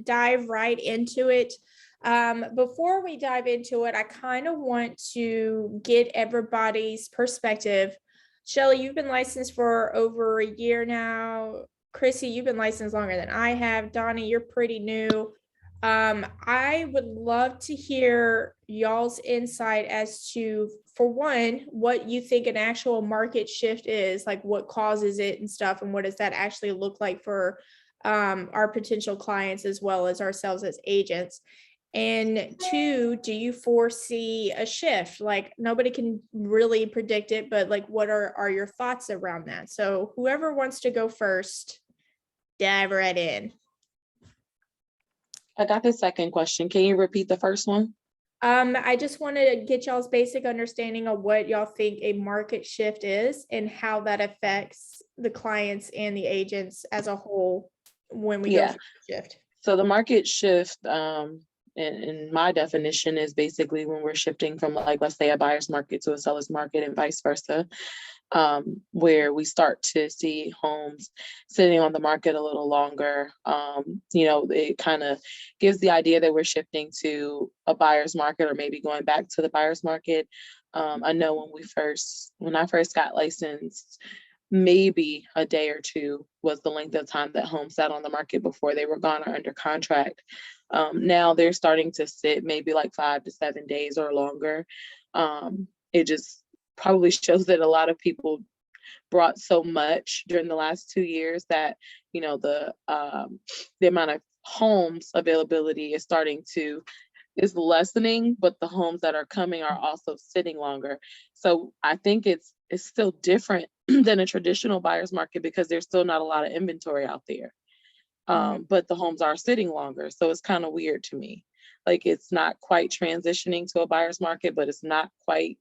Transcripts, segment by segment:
dive right into it. Before we dive into it, I kind of want to get everybody's perspective. Shelly, you've been licensed for over a year now. Chrissy, you've been licensed longer than I have. Donnie, you're pretty new. I would love to hear y'all's insight as to, for one, what you think an actual market shift is, like what causes it and stuff, and what does that actually look like for our potential clients as well as ourselves as agents. And two, do you foresee a shift? Like nobody can really predict it, but like what are your thoughts around that? So whoever wants to go first, dive right in. I got the second question. Can you repeat the first one? I just wanted to get y'all's basic understanding of what y'all think a market shift is and how that affects the clients and the agents as a whole when we go through the shift. So the market shift, in my definition, is basically when we're shifting from, like, let's say a buyer's market to a seller's market and vice versa, where we start to see homes sitting on the market a little longer. It kind of gives the idea that we're shifting to a buyer's market or maybe going back to the buyer's market. I know when I first got licensed, maybe a day or two was the length of time that homes sat on the market before they were gone or under contract. Now they're starting to sit maybe like 5 to 7 days or longer. It just probably shows that a lot of people brought so much during the last 2 years that, the amount of homes availability is lessening, but the homes that are coming are also sitting longer. So I think it's still different than a traditional buyer's market because there's still not a lot of inventory out there. But the homes are sitting longer. So it's kind of weird to me. Like it's not quite transitioning to a buyer's market, but it's not quite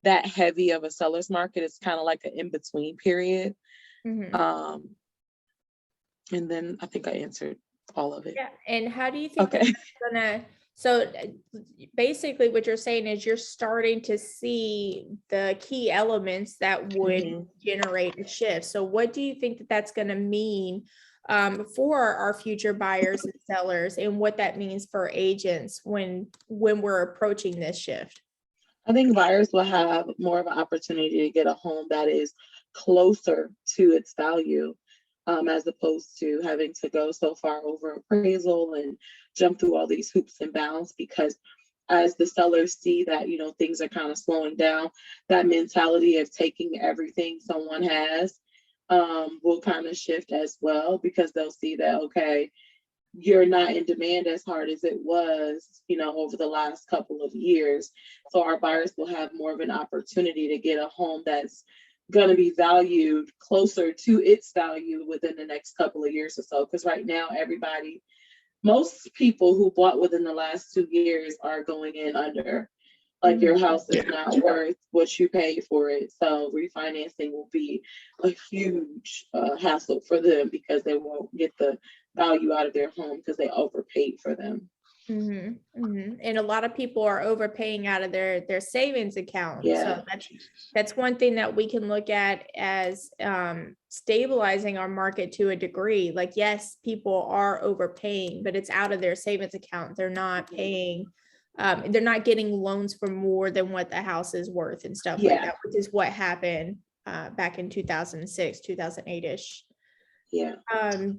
that heavy of a seller's market. It's kind of like an in-between period. And then I think I answered all of it. Yeah. And how do you think that's gonna, so basically what you're saying is you're starting to see the key elements that would generate a shift. So what do you think that that's going to mean for our future buyers and sellers, and what that means for agents when we're approaching this shift? I think buyers will have more of an opportunity to get a home that is closer to its value, as opposed to having to go so far over appraisal and jump through all these hoops and bounds, because as the sellers see that, things are kind of slowing down, that mentality of taking everything someone has will kind of shift as well, because they'll see that, okay, you're not in demand as hard as it was, over the last couple of years. So our buyers will have more of an opportunity to get a home that's going to be valued closer to its value within the next couple of years or so. Because right now, most people who bought within the last 2 years are going in under. Like your house is not worth what you paid for it. So refinancing will be a huge hassle for them because they won't get the value out of their home because they overpaid for them. And a lot of people are overpaying out of their savings account. So that's one thing that we can look at as stabilizing our market to a degree. Like, yes, people are overpaying, but it's out of their savings account. They're not paying. They're not getting loans for more than what the house is worth and stuff like that, which is what happened back in 2006, 2008-ish.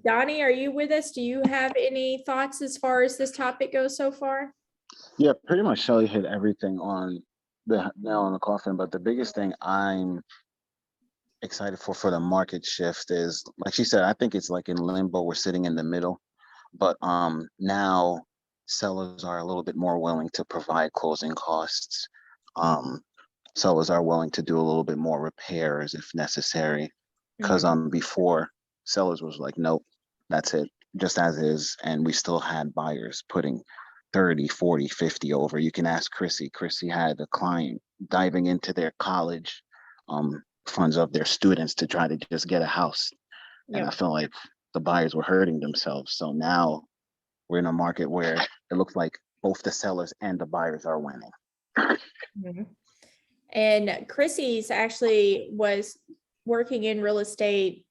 Donnie, are you with us? Do you have any thoughts as far as this topic goes so far? Yeah, pretty much Shelly hit everything on the nail on the coffin. But the biggest thing I'm excited for the market shift is, like she said, I think it's like in limbo. We're sitting in the middle. But now sellers are a little bit more willing to provide closing costs. Sellers are willing to do a little bit more repairs if necessary. Because before, sellers was like, nope, that's it, just as is. And we still had buyers putting 30, 40, 50 over. You can ask Chrissy. Chrissy had a client diving into their college funds of their students to try to just get a house. And I feel like the buyers were hurting themselves. So now we're in a market where it looks like both the sellers and the buyers are winning. And Chrissy's actually was working in real estate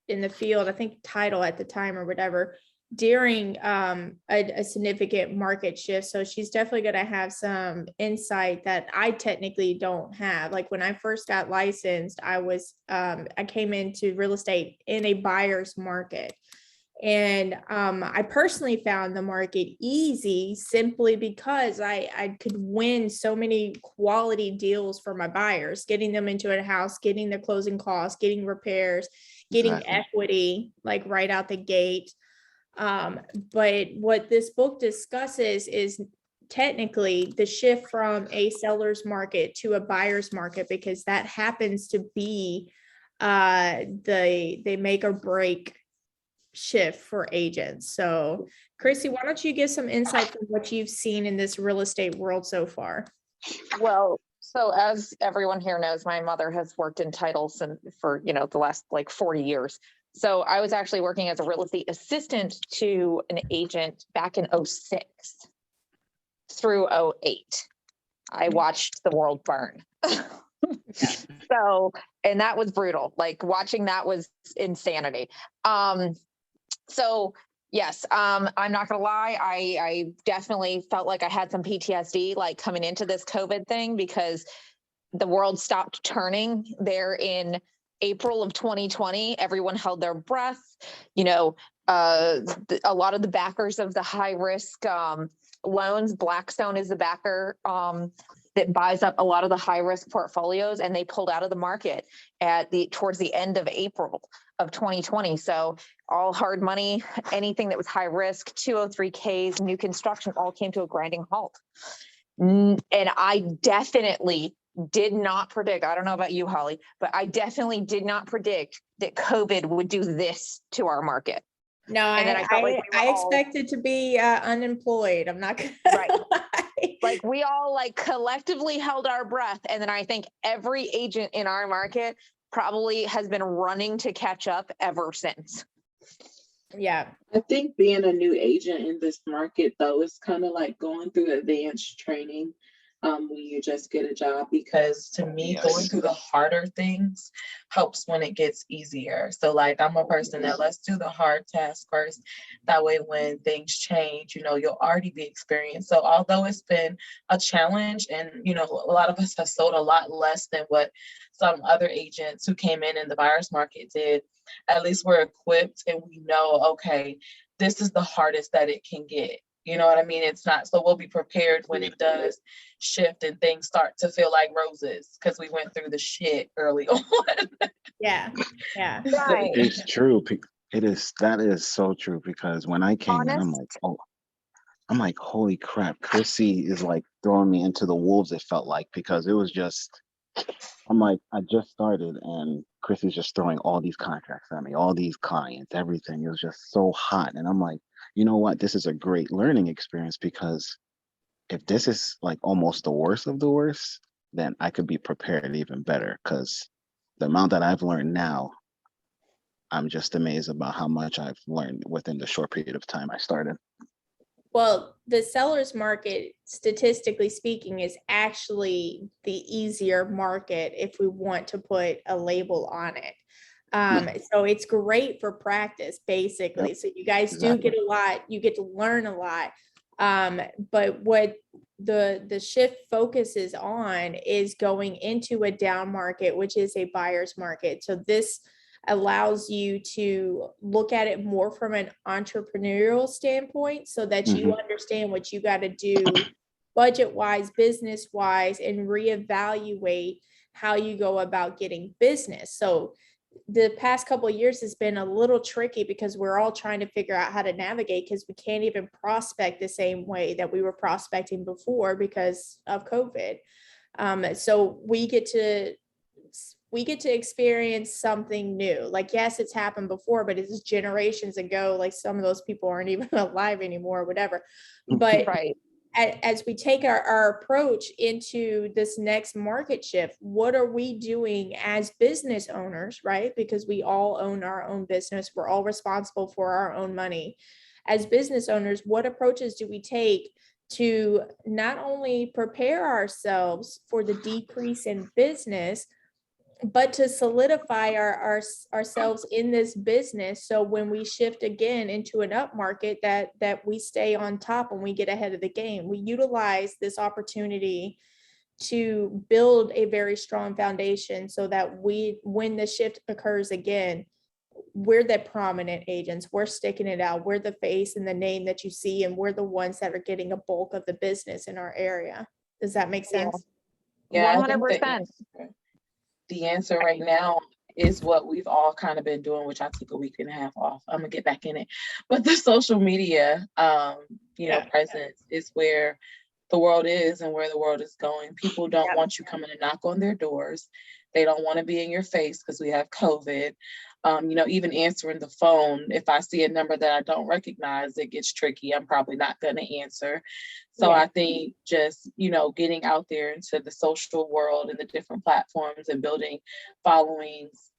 in the field, I think title at the time or whatever, during a significant market shift. So she's definitely going to have some insight that I technically don't have. Like when I first got licensed, I came into real estate in a buyer's market. And I personally found the market easy simply because I could win so many quality deals for my buyers, getting them into a house, getting the closing costs, getting repairs, getting equity, like right out the gate. But what this book discusses is technically the shift from a seller's market to a buyer's market, because that happens to be the make or break shift for agents. So Chrissy, why don't you give some insight from what you've seen in this real estate world so far? Well, so as everyone here knows, my mother has worked in titles and for, the last like 40 years. So I was actually working as a real estate assistant to an agent back in 06 through 08. I watched the world burn. So, and that was brutal. Like watching that was insanity. So yes, I'm not gonna lie. I definitely felt like I had some PTSD, like coming into this COVID thing, because the world stopped turning there in April of 2020. Everyone held their breath. A lot of the backers of the high risk loans, Blackstone is the backer that buys up a lot of the high risk portfolios, and they pulled out of the market towards the end of April of 2020. So all hard money, anything that was high risk, 203Ks, new construction, all came to a grinding halt. And I definitely did not predict, I don't know about you, Holly, but I definitely did not predict that COVID would do this to our market. No, And then I expected to be unemployed. I'm not gonna right. Like we all like collectively held our breath. And then I think every agent in our market probably has been running to catch up ever since. Yeah. I think being a new agent in this market, though, is kind of like going through advanced training when you just get a job, because to me, going through the harder things helps when it gets easier. So like I'm a person that let's do the hard task first. That way, when things change, you'll already be experienced. So although it's been a challenge, and a lot of us have sold a lot less than what some other agents who came in the buyer's market did, at least we're equipped and we know, okay, this is the hardest that it can get. You know what I mean? It's not, so we'll be prepared when it does shift and things start to feel like roses, because we went through the shit early on. Yeah. Right. It's true. That is so true, because when I came in, I'm like, holy crap, Chrissy is like throwing me into the wolves, it felt like, because it was just, I'm like, I just started and Chrissy's just throwing all these contracts at me, all these clients, everything. It was just so hot. And I'm like, you know what? This is a great learning experience, because if this is like almost the worst of the worst, then I could be prepared even better, because the amount that I've learned now, I'm just amazed about how much I've learned within the short period of time I started. Well, the seller's market, statistically speaking, is actually the easier market if we want to put a label on it. So it's great for practice, basically. Yep. So you guys do get a lot, you get to learn a lot. But what the shift focuses on is going into a down market, which is a buyer's market. So this allows you to look at it more from an entrepreneurial standpoint, so that you understand what you got to do budget wise, business wise, and reevaluate how you go about getting business. So the past couple of years has been a little tricky, because we're all trying to figure out how to navigate, because we can't even prospect the same way that we were prospecting before because of COVID. So we get to experience something new. Like, yes, it's happened before, but it's generations ago. Like some of those people aren't even alive anymore or whatever. But right. As we take our approach into this next market shift, what are we doing as business owners, right? Because we all own our own business. We're all responsible for our own money. As business owners, what approaches do we take to not only prepare ourselves for the decrease in business, but to solidify ourselves in this business, so when we shift again into an up market, that we stay on top and we get ahead of the game. We utilize this opportunity to build a very strong foundation so that when the shift occurs again, we're the prominent agents, we're sticking it out, we're the face and the name that you see, and we're the ones that are getting a bulk of the business in our area. Does that make sense? Yeah, I think 100%. the answer right now is what we've all kind of been doing, which I took a week and a half off. I'm gonna get back in it. But the social media, presence is where the world is and where the world is going. People don't want you coming to knock on their doors. They don't want to be in your face because we have COVID. Even answering the phone, if I see a number that I don't recognize, it gets tricky. I'm probably not going to answer. So I think just, getting out there into the social world and the different platforms and building followings,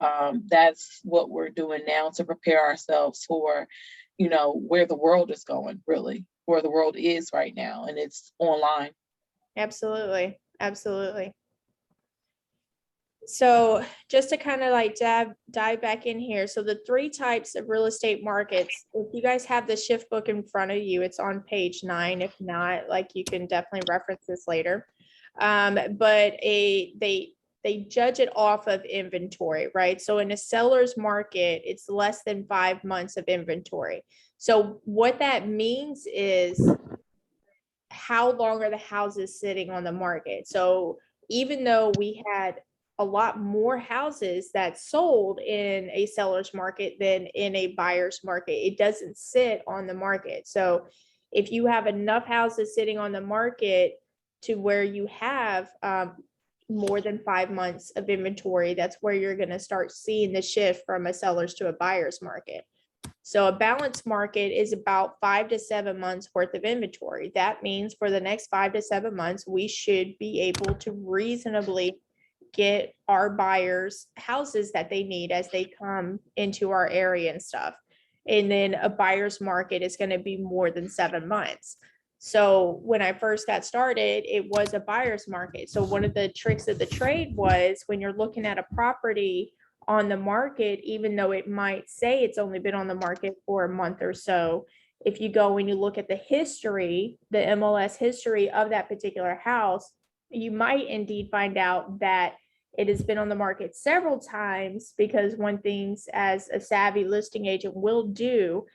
that's what we're doing now to prepare ourselves for, where the world is going, really, where the world is right now, and it's online. Absolutely. Absolutely. So just to kind of like dive back in here. So the 3 types of real estate markets, if you guys have the shift book in front of you, it's on page 9. If not, like, you can definitely reference this later. But they judge it off of inventory, right? So in a seller's market, it's less than 5 months of inventory. So what that means is, how long are the houses sitting on the market? So even though we had a lot more houses that sold in a seller's market than in a buyer's market, it doesn't sit on the market. So if you have enough houses sitting on the market to where you have more than 5 months of inventory, that's where you're going to start seeing the shift from a seller's to a buyer's market. So a balanced market is about 5 to 7 months worth of inventory. That means for the next 5 to 7 months, we should be able to reasonably get our buyers houses that they need as they come into our area and stuff. And then a buyer's market is going to be more than 7 months. So when I first got started, it was a buyer's market. So one of the tricks of the trade was, when you're looking at a property on the market, even though it might say it's only been on the market for a month or so, if you go and you look at the history, the MLS history of that particular house, you might indeed find out that it has been on the market several times, because one thing as a savvy listing agent will do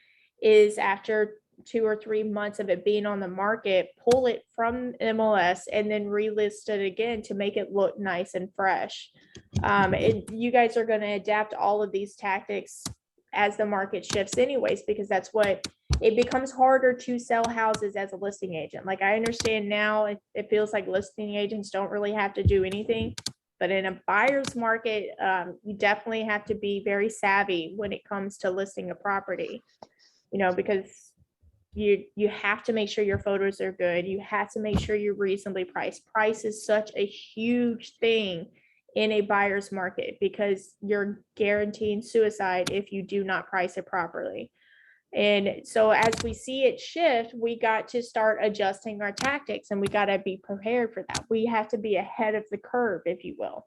is, after 2 or 3 months of it being on the market, pull it from MLS and then relist it again to make it look nice and fresh. You guys are going to adapt all of these tactics as the market shifts anyways, because that's what it becomes harder to sell houses as a listing agent. Like, I understand now it feels like listing agents don't really have to do anything, but in a buyer's market, you definitely have to be very savvy when it comes to listing a property, because you have to make sure your photos are good. You have to make sure you're reasonably priced. Price is such a huge thing in a buyer's market, because you're guaranteeing suicide if you do not price it properly. And so as we see it shift, we got to start adjusting our tactics, and we got to be prepared for that. We have to be ahead of the curve, if you will.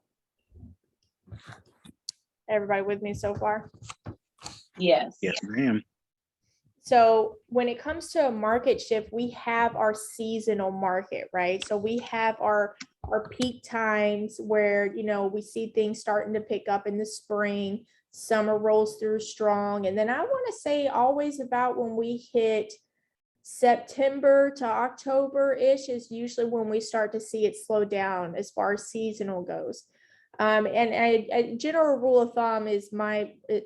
Everybody with me so far? Yes. Yes, ma'am. So when it comes to a market shift, we have our seasonal market, right? So we have our peak times where, we see things starting to pick up in the spring, summer rolls through strong. And then I want to say always about when we hit September to October-ish is usually when we start to see it slow down as far as seasonal goes. And a general rule of thumb is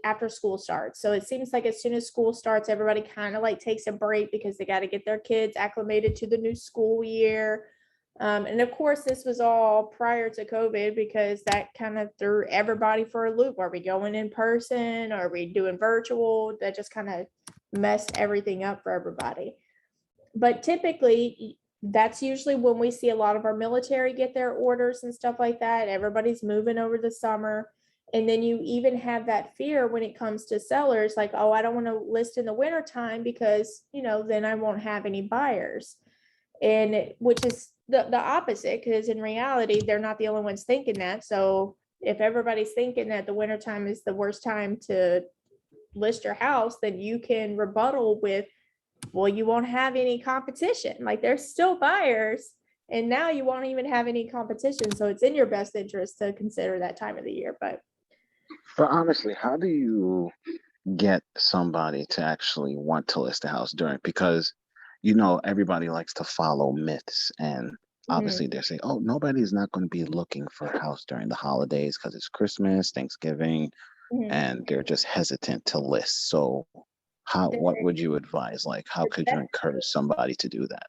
after school starts. So it seems like as soon as school starts, everybody kind of like takes a break, because they got to get their kids acclimated to the new school year. And of course, this was all prior to COVID, because that kind of threw everybody for a loop. Are we going in person? Are we doing virtual? That just kind of messed everything up for everybody. But typically, that's usually when we see a lot of our military get their orders and stuff like that. Everybody's moving over the summer. And then you even have that fear when it comes to sellers, like, oh, I don't want to list in the winter time because, then I won't have any buyers. And which is the opposite, because in reality, they're not the only ones thinking that. So if everybody's thinking that the wintertime is the worst time to list your house, then you can rebuttal with, well, you won't have any competition. Like there's still buyers, and now you won't even have any competition. So it's in your best interest to consider that time of the year. But honestly, how do you get somebody to actually want to list a house during, because everybody likes to follow myths, and obviously they're saying, oh, nobody's not going to be looking for a house during the holidays because it's Christmas, Thanksgiving, and they're just hesitant to list. So what would you advise? Like, how could you encourage somebody to do that?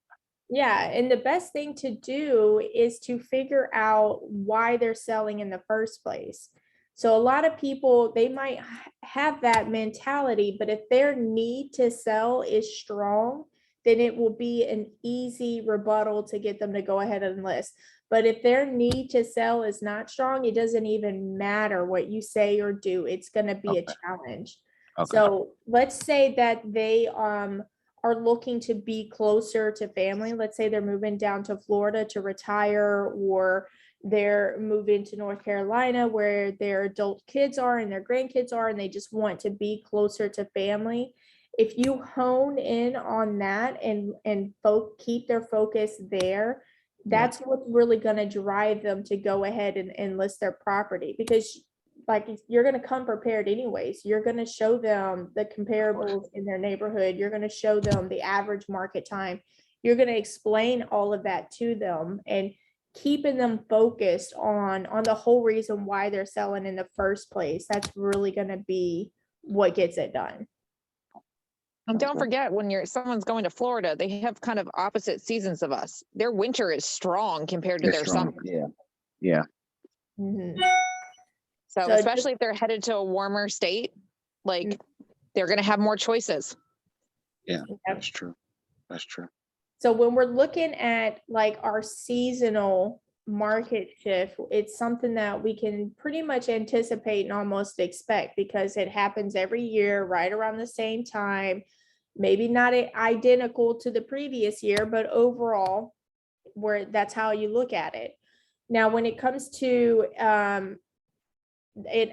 Yeah, and the best thing to do is to figure out why they're selling in the first place. So a lot of people, they might have that mentality, but if their need to sell is strong, then it will be an easy rebuttal to get them to go ahead and list. But if their need to sell is not strong, it doesn't even matter what you say or do. It's going to be a challenge. Okay. So let's say that they are looking to be closer to family. Let's say they're moving down to Florida to retire, or they're moving to North Carolina where their adult kids are and their grandkids are, and they just want to be closer to family. If you hone in on that and keep their focus there, that's what's really going to drive them to go ahead and list their property, because like you're going to come prepared anyways. You're going to show them the comparables in their neighborhood. You're going to show them the average market time. You're going to explain all of that to them, and keeping them focused on the whole reason why they're selling in the first place. That's really going to be what gets it done. And don't forget, when someone's going to Florida, they have kind of opposite seasons of us. Their winter is strong compared to their summer. Yeah. So especially if they're headed to a warmer state, like they're going to have more choices. Yeah, that's true. That's true. So when we're looking at like our seasonal market shift, it's something that we can pretty much anticipate and almost expect, because it happens every year right around the same time. Maybe not identical to the previous year, but overall, that's how you look at it. Now, when it comes to an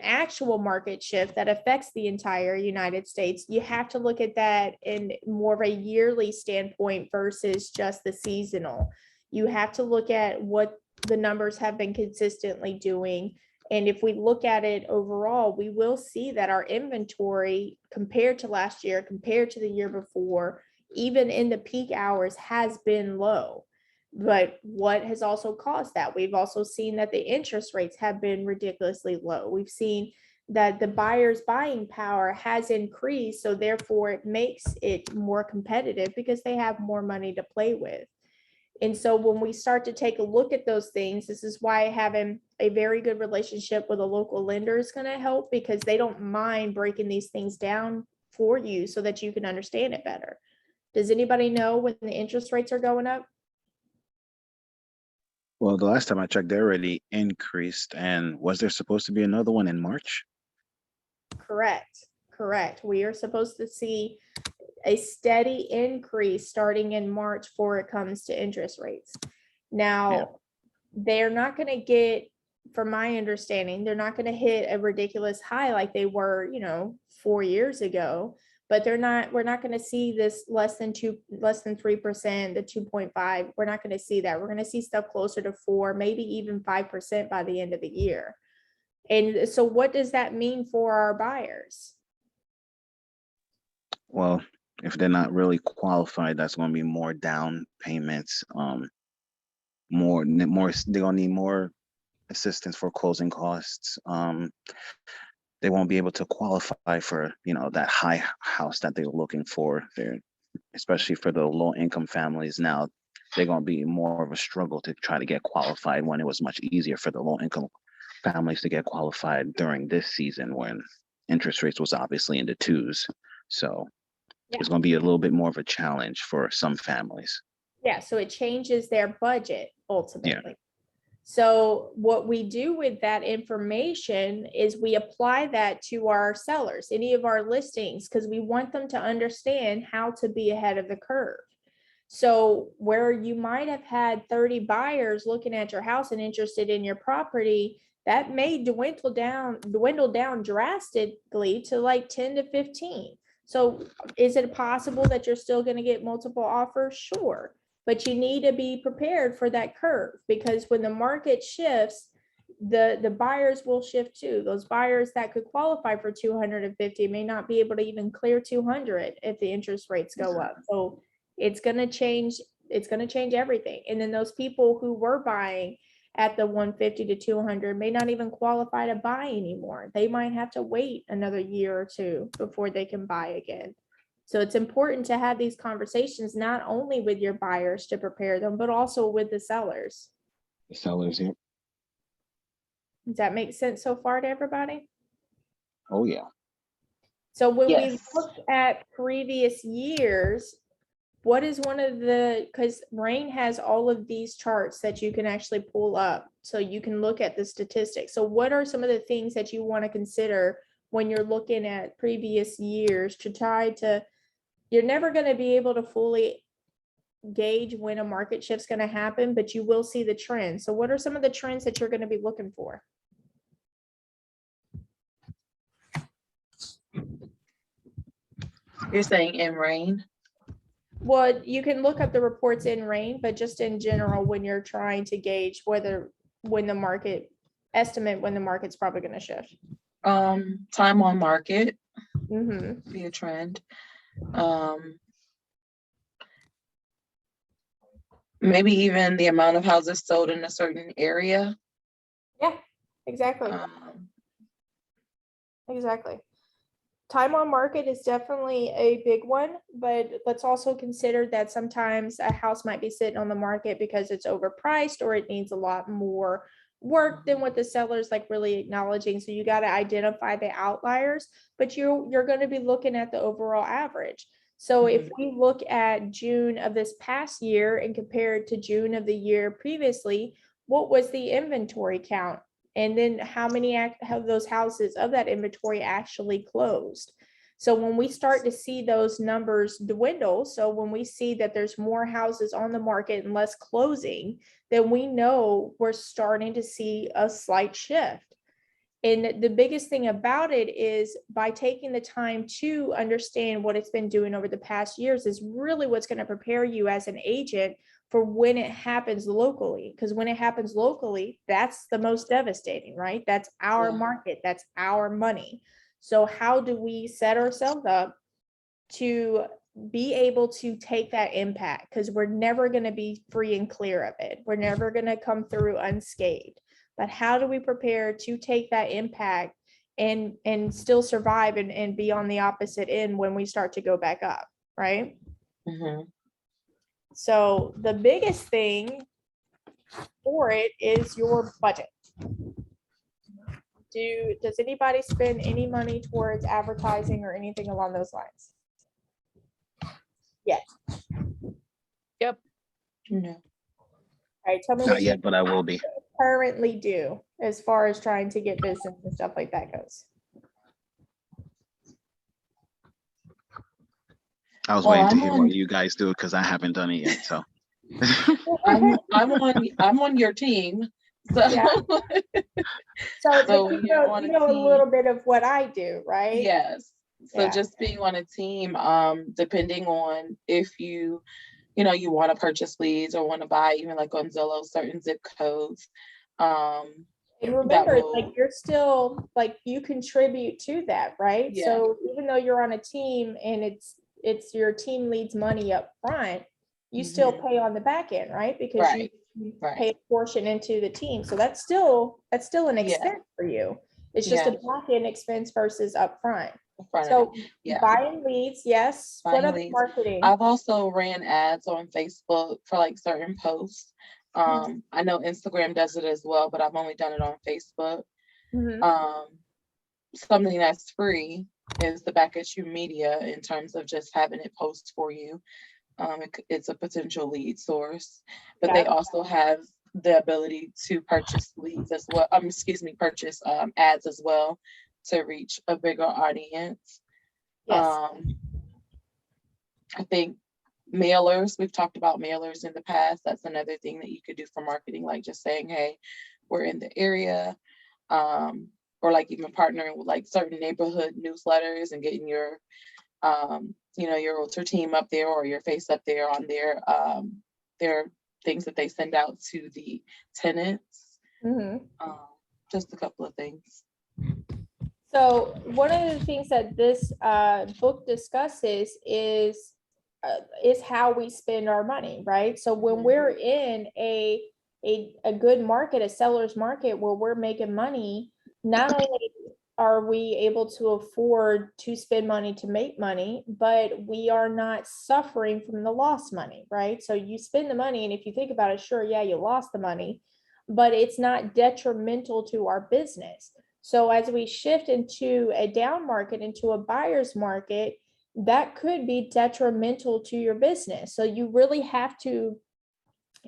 actual market shift that affects the entire United States, you have to look at that in more of a yearly standpoint versus just the seasonal. You have to look at what the numbers have been consistently doing. And if we look at it overall, we will see that our inventory compared to last year, compared to the year before, even in the peak hours, has been low. But what has also caused that? We've also seen that the interest rates have been ridiculously low. We've seen that the buyer's buying power has increased. So therefore it makes it more competitive because they have more money to play with. And so when we start to take a look at those things, this is why having a very good relationship with a local lender is going to help, because they don't mind breaking these things down for you so that you can understand it better. Does anybody know when the interest rates are going up? Well, the last time I checked, they already increased. And was there supposed to be another one in March? Correct. We are supposed to see a steady increase starting in March before it comes to interest rates. Now, they're not going to get, from my understanding, they're not going to hit a ridiculous high like they were, 4 years ago. But we're not going to see this less than 3%, the 2.5. We're not going to see that. We're going to see stuff closer to 4, maybe even 5% by the end of the year. And so what does that mean for our buyers? Well, if they're not really qualified, that's going to be more down payments, more, they're going to need more assistance for closing costs. They won't be able to qualify for, that high house that they're looking for. Especially for the low income families now, they're going to be more of a struggle to try to get qualified, when it was much easier for the low income families to get qualified during this season when interest rates was obviously in the 2s. So it's going to be a little bit more of a challenge for some families. Yeah, so it changes their budget ultimately. Yeah. So what we do with that information is we apply that to our sellers, any of our listings, because we want them to understand how to be ahead of the curve. So where you might have had 30 buyers looking at your house and interested in your property, that may dwindle down drastically to like 10 to 15. So is it possible that you're still going to get multiple offers? Sure. But you need to be prepared for that curve, because when the market shifts, the buyers will shift too. Those buyers that could qualify for 250 may not be able to even clear 200 if the interest rates go up. So it's going to change. It's going to change everything. And then those people who were buying at the 150 to 200 may not even qualify to buy anymore. They might have to wait another year or two before they can buy again. So it's important to have these conversations, not only with your buyers to prepare them, but also with the sellers. The sellers, yeah. Does that make sense so far to everybody? Oh, yeah. So when we Yes. look at previous years, what is one of the, because Rain has all of these charts that you can actually pull up so you can look at the statistics. So what are some of the things that you want to consider when you're looking at previous years to try to, you're never going to be able to fully gauge when a market shift's going to happen, but you will see the trends. So what are some of the trends that you're going to be looking for? You're saying in rain? Well, you can look up the reports in Rain, but just in general, when you're trying to gauge when the market's probably going to shift. Time on market Mm-hmm. be a trend. Maybe even the amount of houses sold in a certain area. Yeah, exactly. Exactly. Time on market is definitely a big one, but let's also consider that sometimes a house might be sitting on the market because it's overpriced or it needs a lot more work than what the seller's like really acknowledging. So you got to identify the outliers, but you're going to be looking at the overall average. So if we look at June of this past year and compare it to June of the year previously, what was the inventory count? And then how many of those houses of that inventory actually closed? So when we start to see those numbers dwindle, so when we see that there's more houses on the market and less closing, then we know we're starting to see a slight shift. And the biggest thing about it is by taking the time to understand what it's been doing over the past years is really what's going to prepare you as an agent for when it happens locally. Because when it happens locally, that's the most devastating, right? That's our market, that's our money. So how do we set ourselves up to be able to take that impact? Because we're never going to be free and clear of it. We're never going to come through unscathed. But how do we prepare to take that impact and still survive and be on the opposite end when we start to go back up, right? Mm-hmm. So the biggest thing for it is your budget. Does anybody spend any money towards advertising or anything along those lines? Yes. Yep. No. All right, tell me Not what you yet, but I will be. currently do as far as trying to get business and stuff like that goes. I was waiting to hear what you guys do because I haven't done it yet. So I'm on your team. So, Yeah. So you know a team. little bit of what I do, right? Yes. So Yeah. just being on a team, depending on if you want to purchase leads or want to buy even like on Zillow, certain zip codes. And remember, like you're still like you contribute to that, right? Yeah. So even though you're on a team and it's your team leads money up front, you still pay on the back end, right? Because you pay a portion into the team. So that's still an expense for you. It's just a back end expense versus upfront. So buying leads, yes. Buying what other leads. marketing? I've also ran ads on Facebook for like certain posts. I know Instagram does it as well, but I've only done it on Facebook. Something that's free is the back issue media in terms of just having it post for you. It's a potential lead source, but they also have the ability to purchase leads as well. Purchase ads as well to reach a bigger audience. Yes. I think mailers, we've talked about mailers in the past. That's another thing that you could do for marketing, like just saying, hey, we're in the area. or like even partnering with like certain neighborhood newsletters and getting your, your realtor team up there or your face up there on their things that they send out to the tenants. Just a couple of things. So one of the things that this book discusses is how we spend our money, right? So when we're in a good market, a seller's market where we're making money, not only are we able to afford to spend money to make money, but we are not suffering from the lost money, right? So you spend the money, and if you think about it, sure, yeah, you lost the money, but it's not detrimental to our business. So as we shift into a down market, into a buyer's market, that could be detrimental to your business. So you really have to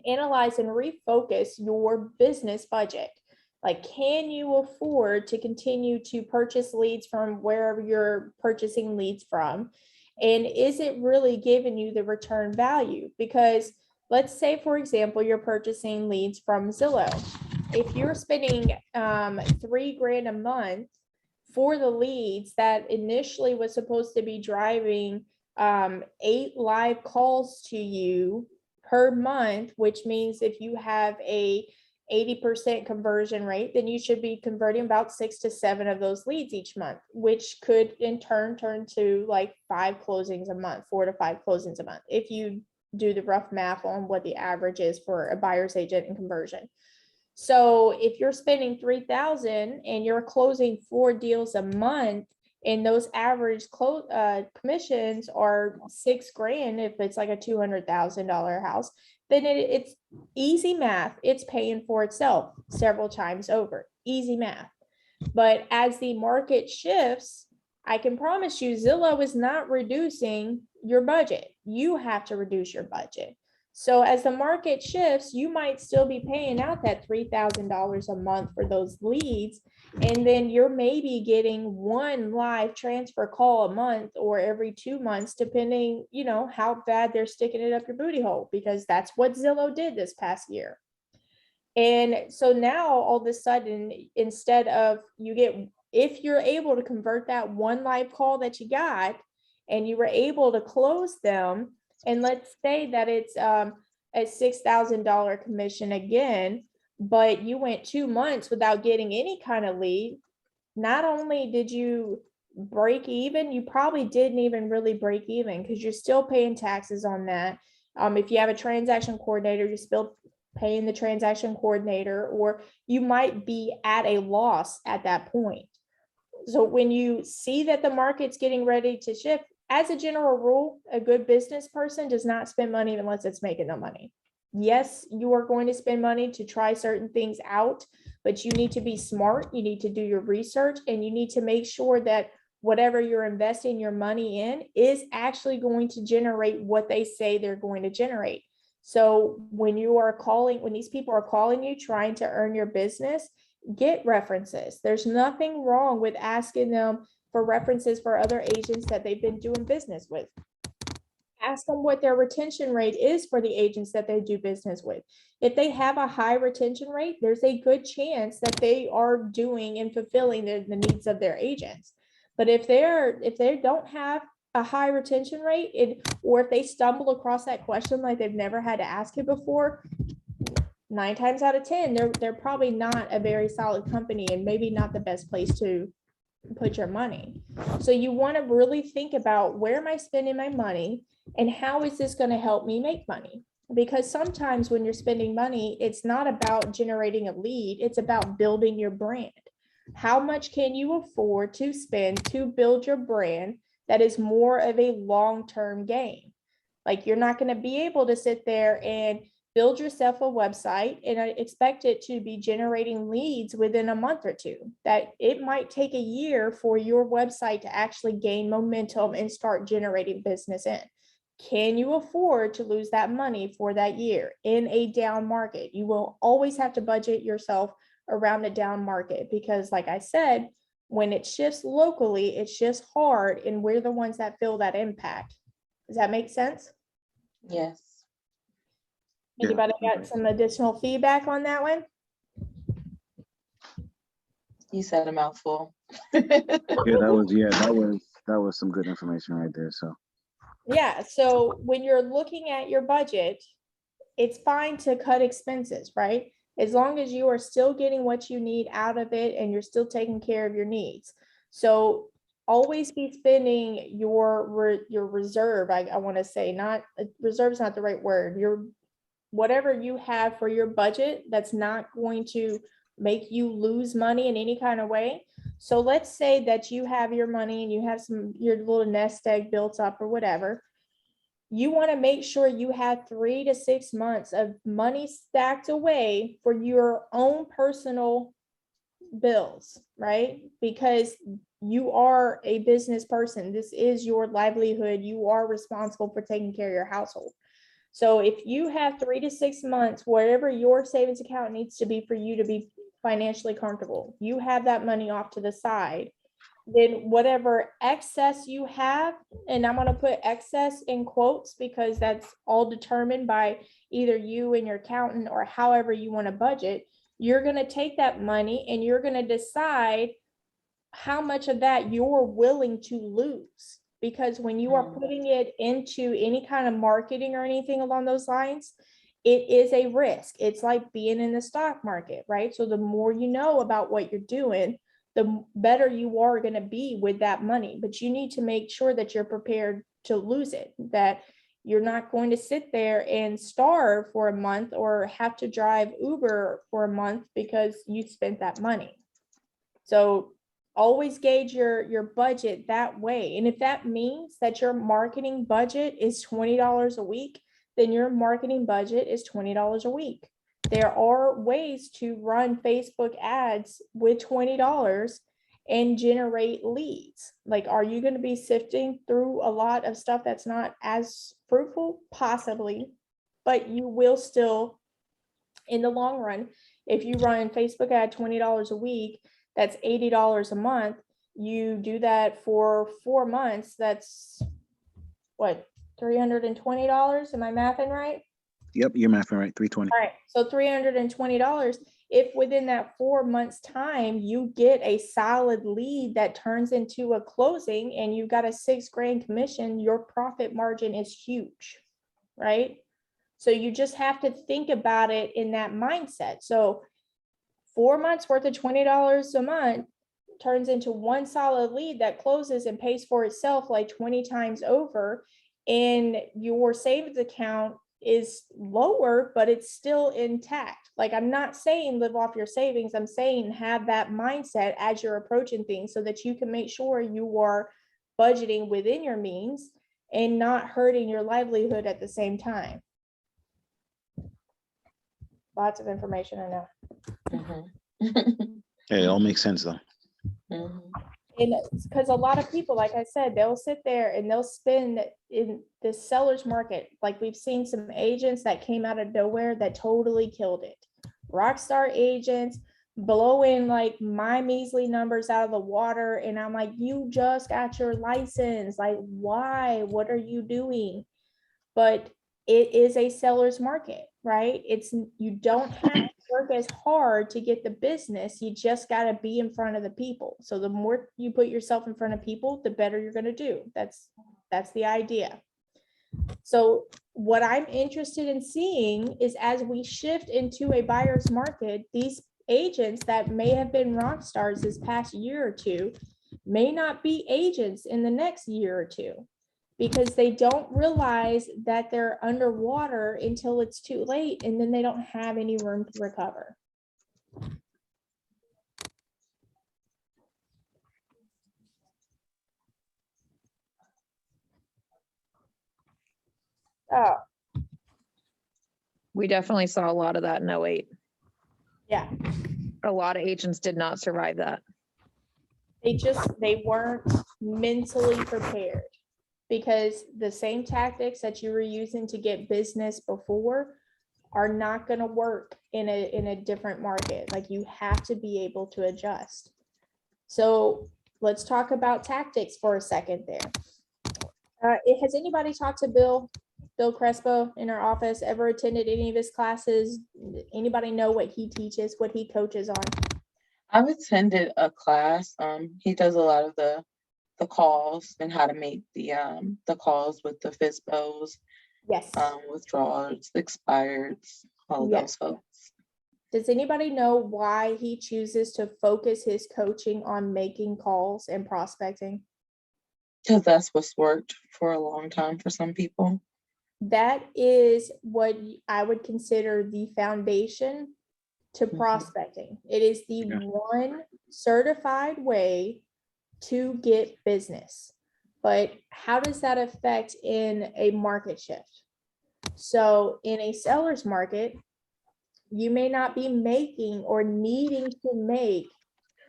analyze and refocus your business budget. Like, can you afford to continue to purchase leads from wherever you're purchasing leads from? And is it really giving you the return value? Because let's say, for example, you're purchasing leads from Zillow. If you're spending $3,000 a month for the leads that initially was supposed to be driving 8 live calls to you per month, which means if you have a 80% conversion rate, then you should be converting about 6 to 7 of those leads each month, which could in turn turn to like 5 closings a month, 4 to 5 closings a month, if you do the rough math on what the average is for a buyer's agent and conversion. So if you're spending $3,000 and you're closing 4 deals a month, and those average commissions are $6,000, if it's like a $200,000 house, then it's easy math. It's paying for itself several times over. Easy math. But as the market shifts, I can promise you, Zillow is not reducing your budget. You have to reduce your budget. So as the market shifts, you might still be paying out that $3,000 a month for those leads. And then you're maybe getting 1 live transfer call a month or every 2 months, depending, how bad they're sticking it up your booty hole, because that's what Zillow did this past year. And so now all of a sudden, instead of if you're able to convert that 1 live call that you got and you were able to close them, and let's say that it's a $6,000 commission again, but you went 2 months without getting any kind of lead, not only did you break even, you probably didn't even really break even, because you're still paying taxes on that. If you have a transaction coordinator, you're still paying the transaction coordinator, or you might be at a loss at that point. So when you see that the market's getting ready to shift, as a general rule, a good business person does not spend money unless it's making them money. Yes, you are going to spend money to try certain things out, but you need to be smart. You need to do your research, and you need to make sure that whatever you're investing your money in is actually going to generate what they say they're going to generate. So when these people are calling you trying to earn your business, get references. There's nothing wrong with asking them for references for other agents that they've been doing business with. Ask them what their retention rate is for the agents that they do business with. If they have a high retention rate, there's a good chance that they are doing and fulfilling the needs of their agents. But if they don't have a high retention rate, or if they stumble across that question like they've never had to ask it before, 9 times out of 10, they're probably not a very solid company, and maybe not the best place to put your money. So you want to really think about, where am I spending my money, and how is this going to help me make money? Because sometimes when you're spending money, it's not about generating a lead, it's about building your brand. How much can you afford to spend to build your brand that is more of a long-term game? Like, you're not going to be able to sit there and build yourself a website and expect it to be generating leads within a month or 2. That it might take a year for your website to actually gain momentum and start generating business in. Can you afford to lose that money for that year in a down market? You will always have to budget yourself around a down market, because like I said, when it shifts locally, it shifts hard, and we're the ones that feel that impact. Does that make sense? Yes. Anybody got some additional feedback on that one? You said a mouthful. Yeah, that was some good information right there. So Yeah, so when you're looking at your budget, it's fine to cut expenses, right? As long as you are still getting what you need out of it and you're still taking care of your needs. So always be spending your reserve. I want to say, not reserve's not the right word. Your whatever you have for your budget that's not going to make you lose money in any kind of way. So let's say that you have your money and you have your little nest egg built up or whatever. You want to make sure you have 3 to 6 months of money stacked away for your own personal bills, right? Because you are a business person. This is your livelihood. You are responsible for taking care of your household. So if you have 3 to 6 months, wherever your savings account needs to be for you to be financially comfortable, you have that money off to the side. Then whatever excess you have, and I'm going to put excess in quotes because that's all determined by either you and your accountant or however you want to budget, you're going to take that money and you're going to decide how much of that you're willing to lose. Because when you are putting it into any kind of marketing or anything along those lines, it is a risk. It's like being in the stock market, right? So the more you know about what you're doing, the better you are going to be with that money. But you need to make sure that you're prepared to lose it, that you're not going to sit there and starve for a month or have to drive Uber for a month because you spent that money. So always gauge your budget that way. And if that means that your marketing budget is $20 a week, then your marketing budget is $20 a week. There are ways to run Facebook ads with $20 and generate leads. Like, are you going to be sifting through a lot of stuff that's not as fruitful? Possibly, but you will still, in the long run, if you run Facebook ad $20 a week, that's $80 a month. You do that for 4 months. That's what, $320? Am I mathing right? yep, you're mathing right. 320. All right. So $320. If within that 4 months time, you get a solid lead that turns into a closing and you've got a $6,000 commission, your profit margin is huge, right? So you just have to think about it in that mindset. So 4 months worth of $20 a month turns into one solid lead that closes and pays for itself like 20 times over. And your savings account is lower, but it's still intact. Like, I'm not saying live off your savings. I'm saying have that mindset as you're approaching things so that you can make sure you are budgeting within your means and not hurting your livelihood at the same time. Lots of information, I know. Hey, it all makes sense though. And because a lot of people, like I said, they'll sit there and they'll spend in the seller's market. Like, we've seen some agents that came out of nowhere that totally killed it. Rockstar agents blowing like my measly numbers out of the water. And I'm like, you just got your license. Like, why? What are you doing? But it is a seller's market, right? You don't have to work as hard to get the business. You just got to be in front of the people. So the more you put yourself in front of people, the better you're going to do. That's the idea. So what I'm interested in seeing is, as we shift into a buyer's market, these agents that may have been rock stars this past year or two may not be agents in the next year or two, because they don't realize that they're underwater until it's too late, and then they don't have any room to recover. Oh, We definitely saw a lot of that in 08. yeah. A lot of agents did not survive that. They weren't mentally prepared, because the same tactics that you were using to get business before are not going to work in a different market. Like, you have to be able to adjust. So let's talk about tactics for a second there. Has anybody talked to Bill Crespo in our office? Ever attended any of his classes? Anybody know what he teaches, what he coaches on? I've attended a class. He does a lot of the calls and how to make the calls with the FISBOs, Yes. withdrawals, expireds, all of Yes. those folks. Does anybody know why he chooses to focus his coaching on making calls and prospecting? Because that's what's worked for a long time for some people. That is what I would consider the foundation to Mhm. prospecting. It is the Yeah. one certified way to get business. But how does that affect in a market shift? So in a seller's market, you may not be making or needing to make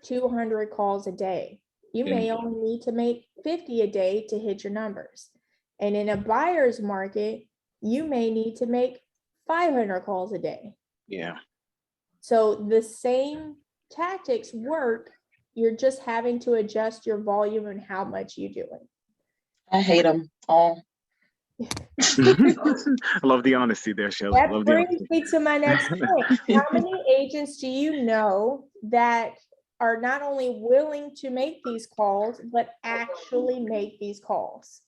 200 calls a day. You may only need to make 50 a day to hit your numbers. And in a buyer's market, you may need to make 500 calls a day. Yeah. So the same tactics work. You're just having to adjust your volume and how much you do it. I hate them all. I love the honesty there, Shelly. That Love the brings honesty. me to my next point. How many agents do you know that are not only willing to make these calls, but actually make these calls?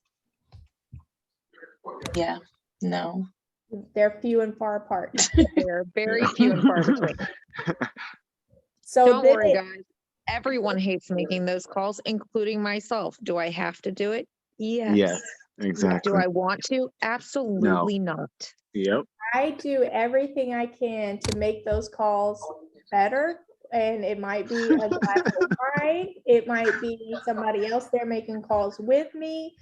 Yeah, no. They're few and far apart. They're very few and far between. So Don't then worry, guys. Everyone hates making those calls, including myself. Do I have to do it? Yes. Yes, exactly. Do I want to? Absolutely not. Yep. I do everything I can to make those calls better. And it might be a glass of wine. It might be somebody else there making calls with me.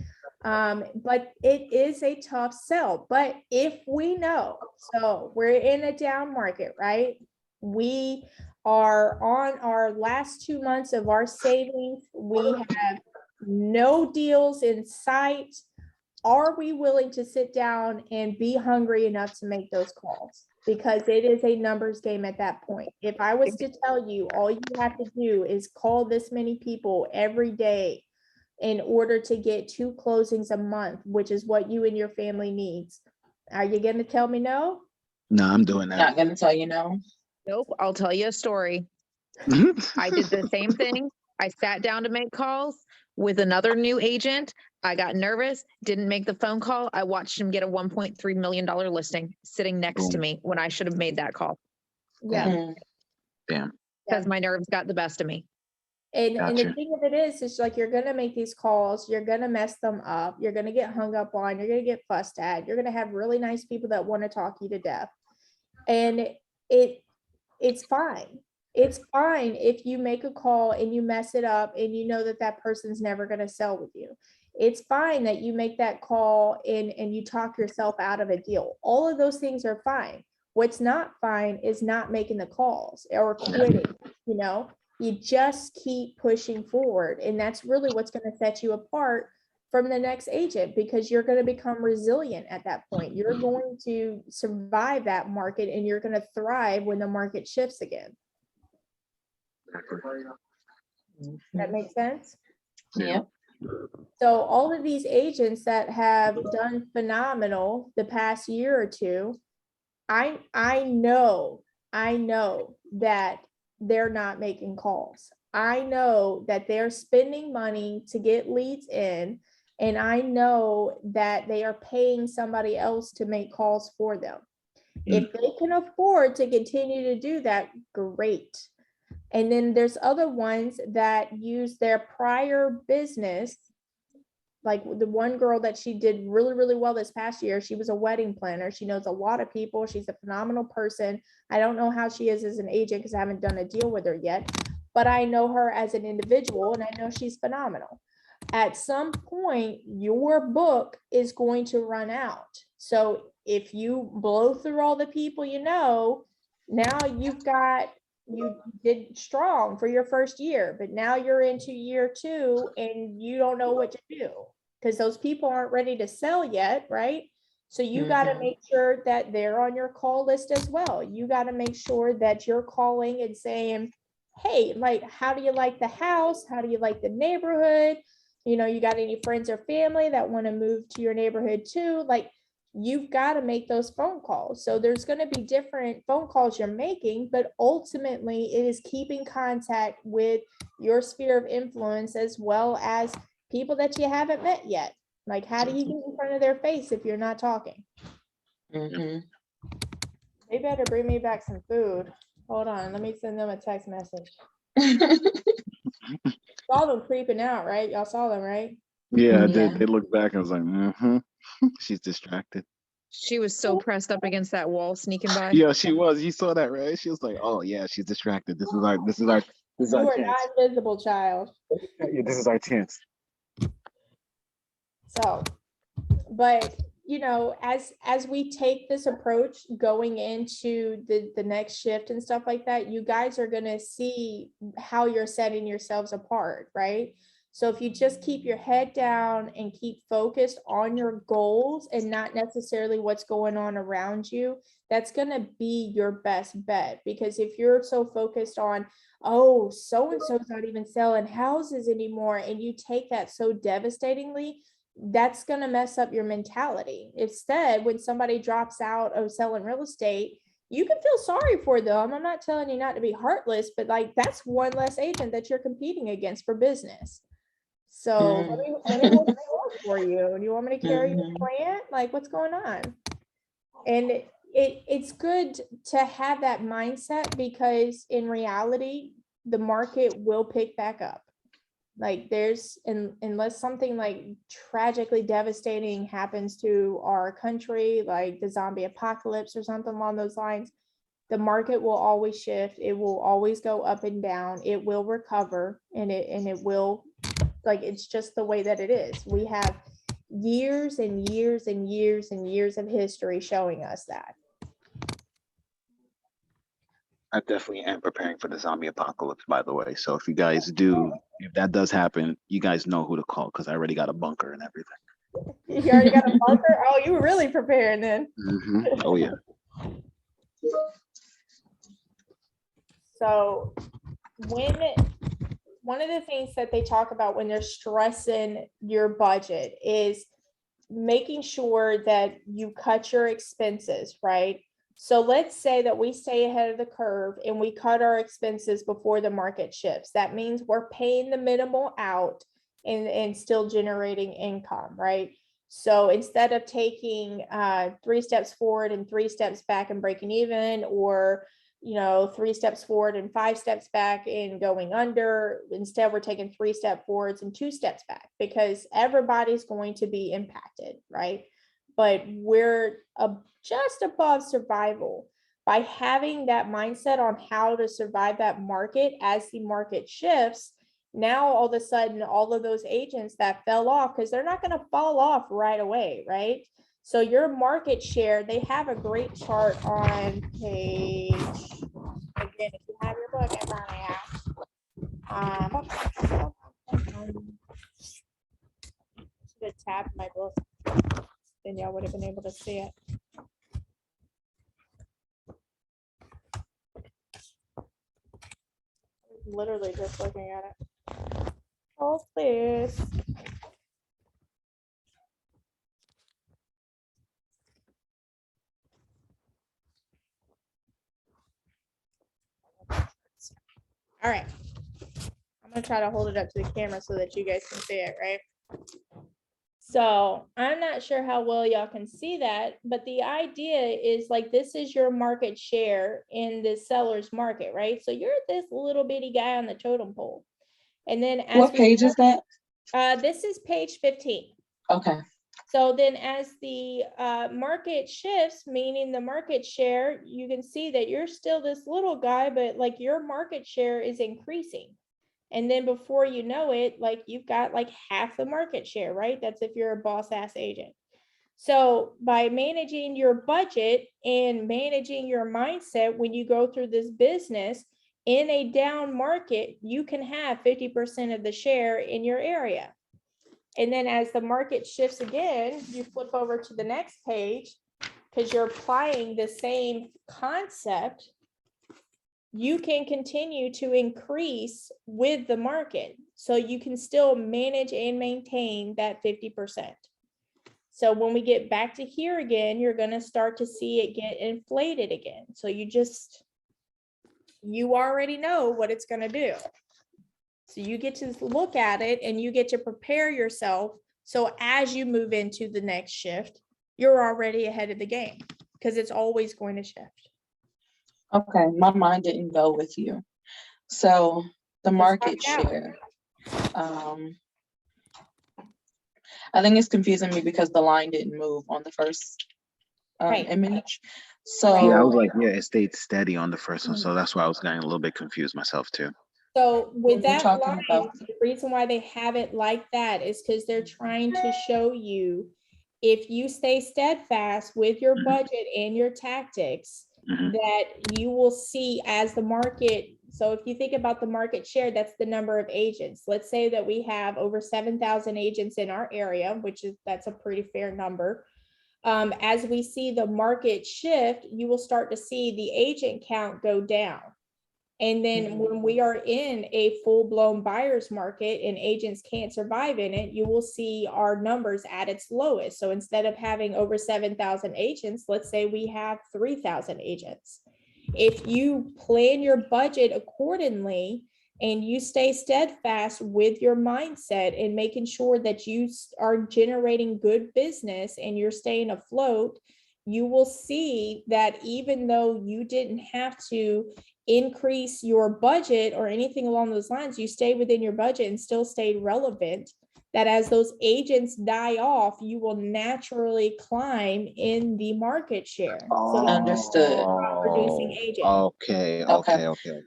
But it is a tough sell. But if we know, so we're in a down market, right? We are on our last 2 months of our savings. We have no deals in sight. Are we willing to sit down and be hungry enough to make those calls? Because it is a numbers game at that point. If I was to tell you, all you have to do is call this many people every day in order to get 2 closings a month, which is what you and your family needs. Are you going to tell me no? No, I'm doing that. Not gonna tell you no. Nope. I'll tell you a story. I did the same thing. I sat down to make calls with another new agent. I got nervous, didn't make the phone call. I watched him get a $1.3 million listing sitting next to Boom. me when I should have made that call Yeah. Mhm. Damn. because my nerves got the best of me. And the Gotcha. thing of it is like you're gonna make these calls, you're gonna mess them up, you're gonna get hung up on, you're gonna get fussed at, you're gonna have really nice people that want to talk you to death. And it's fine. It's fine if you make a call and you mess it up and you know that that person's never gonna sell with you. It's fine that you make that call and you talk yourself out of a deal. All of those things are fine. What's not fine is not making the calls or quitting, you know? You just keep pushing forward. And that's really what's going to set you apart from the next agent, because you're going to become resilient at that point. You're going to survive that market and you're going to thrive when the market shifts again. That makes sense? Yep. So all of these agents that have done phenomenal the past year or two, I know that they're not making calls. I know that they're spending money to get leads in, and I know that they are paying somebody else to make calls for them. If they can afford to continue to do that, great. And then there's other ones that use their prior business. Like the one girl that she did really, really well this past year, she was a wedding planner. She knows a lot of people. She's a phenomenal person. I don't know how she is as an agent because I haven't done a deal with her yet, but I know her as an individual and I know she's phenomenal. At some point, your book is going to run out. So if you blow through all the people you know, now you did strong for your first year, but now you're into year 2 and you don't know what to do because those people aren't ready to sell yet, right? So you got to make sure that they're on your call list as well. You got to make sure that you're calling and saying, hey, like, how do you like the house? How do you like the neighborhood? You know, you got any friends or family that want to move to your neighborhood too? Like, you've got to make those phone calls. So there's going to be different phone calls you're making, but ultimately it is keeping contact with your sphere of influence as well as people that you haven't met yet. Like, how do you get in front of their face if you're not talking? Mhm. They better bring me back some food. Hold on, let me send them a text message. Saw them creeping out, right? Y'all saw them, right? Yeah, I Yeah. did. They looked back and was like, she's distracted. She was so pressed up against that wall sneaking by. Yeah, she was. You saw that, right? She was like, oh yeah, she's distracted. This is our You are not invisible, child. Yeah, this is our chance. So, but as we take this approach going into the next shift and stuff like that, you guys are going to see how you're setting yourselves apart, right? So if you just keep your head down and keep focused on your goals and not necessarily what's going on around you, that's going to be your best bet. Because if you're so focused on, oh, so-and-so's not even selling houses anymore, and you take that so devastatingly, that's going to mess up your mentality. Instead, when somebody drops out of selling real estate, you can feel sorry for them. I'm not telling you not to be heartless, but like, that's one less agent that you're competing against for business. So let me hold the door for you. Do you want me to carry your plant? Like, what's going on? And it's good to have that mindset, because in reality, the market will pick back up. Like, unless something like tragically devastating happens to our country, like the zombie apocalypse or something along those lines, the market will always shift. It will always go up and down. It will recover, and it will, like, it's just the way that it is. We have years and years and years and years of history showing us that. I definitely am preparing for the zombie apocalypse, by the way. So if you guys do, if that does happen, you guys know who to call, because I already got a bunker and everything. You already got a bunker? Oh, you were really preparing then. Oh yeah. So one of the things that they talk about when they're stressing your budget is making sure that you cut your expenses, right? So let's say that we stay ahead of the curve and we cut our expenses before the market shifts. That means we're paying the minimal out and still generating income, right? So instead of taking 3 steps forward and 3 steps back and breaking even, or 3 steps forward and 5 steps back and going under, instead we're taking 3 steps forwards and 2 steps back, because everybody's going to be impacted, right? But we're just above survival by having that mindset on how to survive that market as the market shifts. Now, all of a sudden, all of those agents that fell off, because they're not going to fall off right away, right? So your market share, they have a great chart on page, again, if you have your book in front of you. Should have tabbed my book, then y'all would have been able to see it. Literally just looking at it. Oh, please. All right. I'm gonna try to hold it up to the camera so that you guys can see it, right? So I'm not sure how well y'all can see that, but the idea is, like, this is your market share in the seller's market, right? So you're this little bitty guy on the totem pole. And then What page is that? This is page 15. Okay. So then as the market shifts, meaning the market share, you can see that you're still this little guy, but like your market share is increasing. And then before you know it, like you've got like half the market share, right? That's if you're a boss ass agent. So by managing your budget and managing your mindset when you go through this business in a down market, you can have 50% of the share in your area. And then as the market shifts again, you flip over to the next page, because you're applying the same concept. You can continue to increase with the market, so you can still manage and maintain that 50%. So when we get back to here again, you're going to start to see it get inflated again. So you already know what it's going to do. So you get to look at it and you get to prepare yourself. So as you move into the next shift, you're already ahead of the game because it's always going to shift. Okay, my mind didn't go with you. So the market find out. share. I think it's confusing me because the line didn't move on the first Right. image. So Yeah, I was like, yeah, it stayed steady on the first one. So that's why I was getting a little bit confused myself too. So with we're that talking line, about- the reason why they have it like that is because they're trying to show you if you stay steadfast with your Mhm. budget and your tactics, Mhm. that you will see as the market. So if you think about the market share, that's the number of agents. Let's say that we have over 7,000 agents in our area, that's a pretty fair number. As we see the market shift, you will start to see the agent count go down. And then when we are in a full-blown buyer's market and agents can't survive in it, you will see our numbers at its lowest. So instead of having over 7,000 agents, let's say we have 3,000 agents. If you plan your budget accordingly and you stay steadfast with your mindset and making sure that you are generating good business and you're staying afloat, you will see that even though you didn't have to increase your budget or anything along those lines, you stay within your budget and still stay relevant, that as those agents die off, you will naturally climb in the market share. So Understood. producing agent. Okay.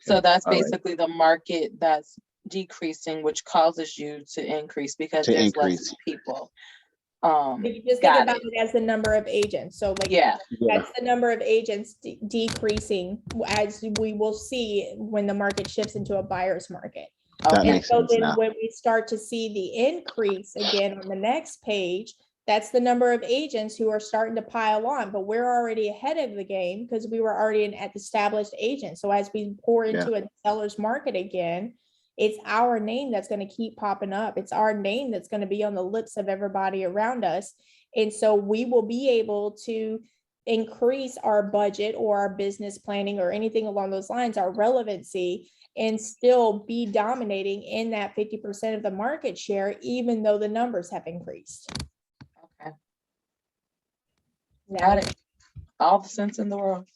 So that's All right. basically the market that's decreasing, which causes you to increase because To there's less increase. people. You just think Got about it. it as the number of agents. So like Yeah, that's the number of agents decreasing, as we will see when the market shifts into a buyer's market. That okay, makes So sense then now. when we start to see the increase again on the next page, that's the number of agents who are starting to pile on, but we're already ahead of the game because we were already an established agent. So as we pour into a seller's market again, it's our name that's going to keep popping up. It's our name that's going to be on the lips of everybody around us. And so we will be able to increase our budget or our business planning or anything along those lines, our relevancy, and still be dominating in that 50% of the market share, even though the numbers have increased. okay, got it. All the sense in the world.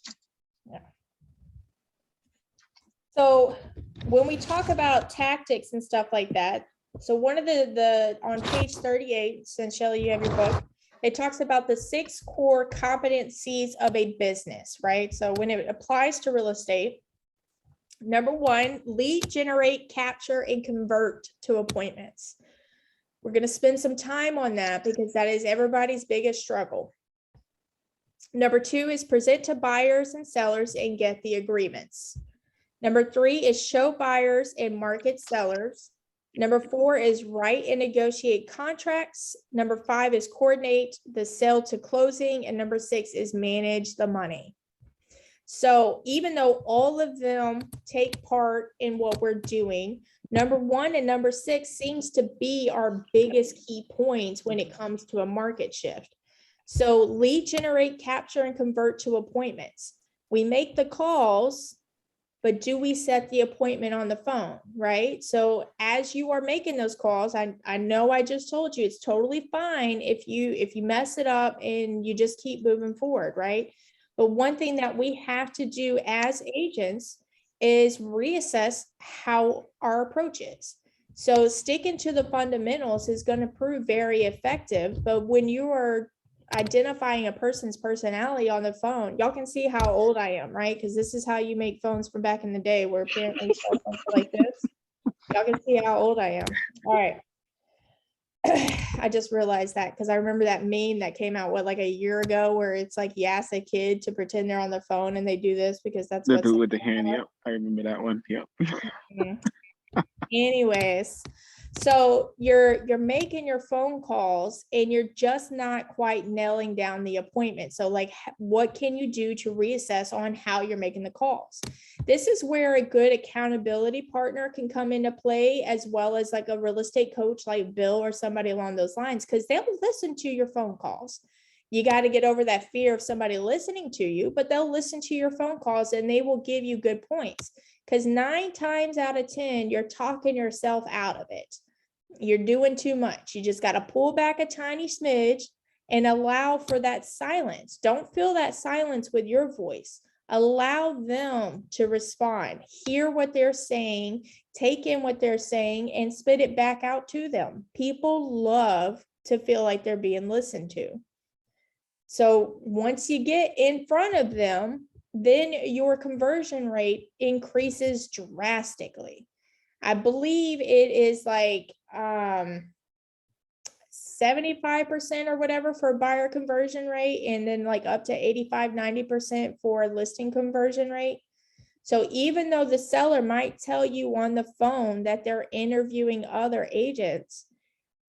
So when we talk about tactics and stuff like that, so one of the on page 38, since Shelley, you have your book, it talks about the 6 core competencies of a business, right? So when it applies to real estate, number 1, lead generate, capture, and convert to appointments. We're going to spend some time on that because that is everybody's biggest struggle. Number 2 is present to buyers and sellers and get the agreements. Number 3 is show buyers and market sellers. Number 4 is write and negotiate contracts. Number 5 is coordinate the sale to closing. And number 6 is manage the money. So even though all of them take part in what we're doing, number 1 and number 6 seems to be our biggest key points when it comes to a market shift. So lead generate, capture, and convert to appointments. We make the calls, but do we set the appointment on the phone, right? So as you are making those calls, I know I just told you it's totally fine if you mess it up and you just keep moving forward, right? But one thing that we have to do as agents is reassess how our approach is. So sticking to the fundamentals is going to prove very effective, but when you are identifying a person's personality on the phone, y'all can see how old I am, right? Because this is how you make phones from back in the day, where apparently cell phones were like this. Y'all can see how old I am. All right. I just realized that because I remember that meme that came out like a year ago, where it's like you ask a kid to pretend they're on the phone and they do this because that's The what dude with the hand. Yep, I remember that one. Yep. Anyways, so you're making your phone calls and you're just not quite nailing down the appointment. So like, what can you do to reassess on how you're making the calls? This is where a good accountability partner can come into play, as well as like a real estate coach like Bill or somebody along those lines, because they'll listen to your phone calls. You got to get over that fear of somebody listening to you, but they'll listen to your phone calls and they will give you good points. Because 9 times out of 10, you're talking yourself out of it. You're doing too much. You just got to pull back a tiny smidge and allow for that silence. Don't fill that silence with your voice. Allow them to respond, hear what they're saying, take in what they're saying, and spit it back out to them. People love to feel like they're being listened to. So once you get in front of them, then your conversion rate increases drastically. I believe it is like 75% or whatever for buyer conversion rate, and then like up to 85-90% for listing conversion rate. So even though the seller might tell you on the phone that they're interviewing other agents,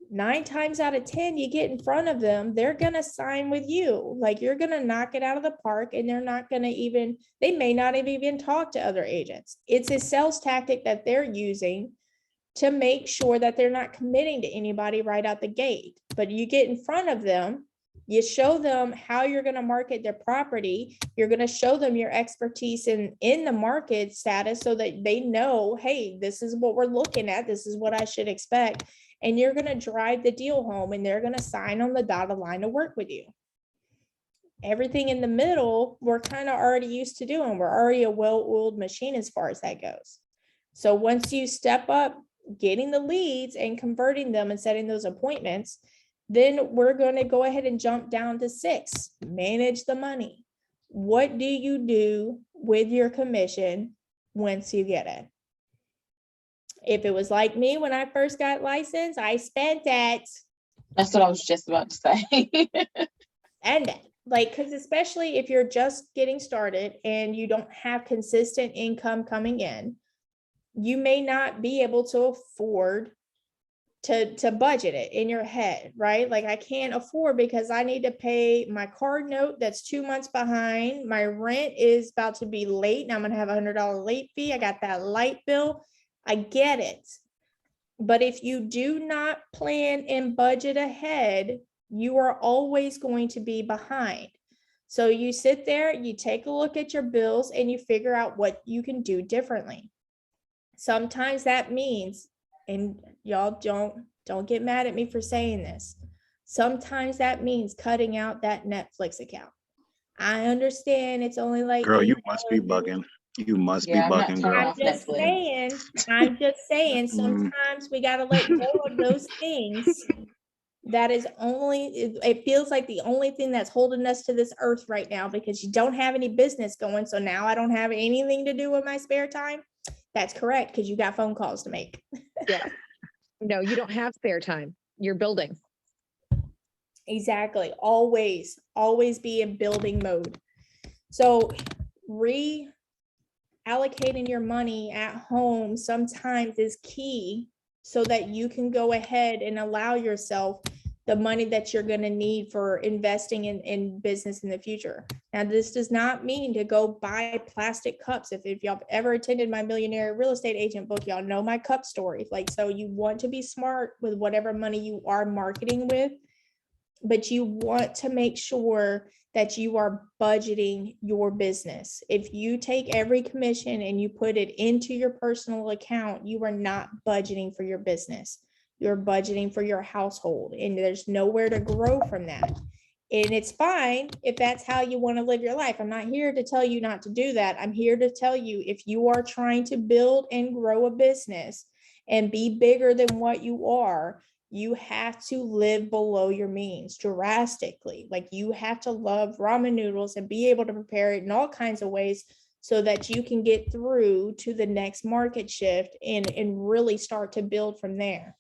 9 times out of 10, you get in front of them, they're going to sign with you. Like, you're going to knock it out of the park, and they're not going to even, they may not have even talked to other agents. It's a sales tactic that they're using to make sure that they're not committing to anybody right out the gate. But you get in front of them, you show them how you're going to market their property. You're going to show them your expertise in the market status so that they know, hey, this is what we're looking at. This is what I should expect. And you're going to drive the deal home, and they're going to sign on the dotted line to work with you. Everything in the middle, we're kind of already used to doing. We're already a well-oiled machine as far as that goes. So once you step up, getting the leads and converting them and setting those appointments, then we're going to go ahead and jump down to 6, manage the money. What do you do with your commission once you get it? If it was like me when I first got licensed, I spent it. That's what I was just about to say. And like, because especially if you're just getting started and you don't have consistent income coming in, you may not be able to afford to budget it in your head, right? Like, I can't afford because I need to pay my card note that's 2 months behind. My rent is about to be late, and I'm going to have $100 late fee. I got that light bill. I get it. But if you do not plan and budget ahead, you are always going to be behind. So you sit there, you take a look at your bills, and you figure out what you can do differently. Sometimes that means, and y'all don't get mad at me for saying this, sometimes that means cutting out that Netflix account. I understand it's only like, Girl, you must be bugging. You must be Yeah, I'm not bugging, turning girl. off Netflix. I'm just saying, sometimes we got to let go of those things. That is only, it feels like the only thing that's holding us to this earth right now, because you don't have any business going. So now I don't have anything to do with my spare time. That's correct, because you got phone calls to make. Yeah. No, you don't have spare time. You're building. Exactly. Always be in building mode. So reallocating your money at home sometimes is key, so that you can go ahead and allow yourself the money that you're going to need for investing in business in the future. Now, this does not mean to go buy plastic cups. If y'all ever attended my Millionaire Real Estate Agent book, y'all know my cup story. Like, so you want to be smart with whatever money you are marketing with, but you want to make sure that you are budgeting your business. If you take every commission and you put it into your personal account, you are not budgeting for your business. You're budgeting for your household, and there's nowhere to grow from that. And it's fine if that's how you want to live your life. I'm not here to tell you not to do that. I'm here to tell you, if you are trying to build and grow a business and be bigger than what you are, you have to live below your means drastically. Like, you have to love ramen noodles and be able to prepare it in all kinds of ways so that you can get through to the next market shift and really start to build from there.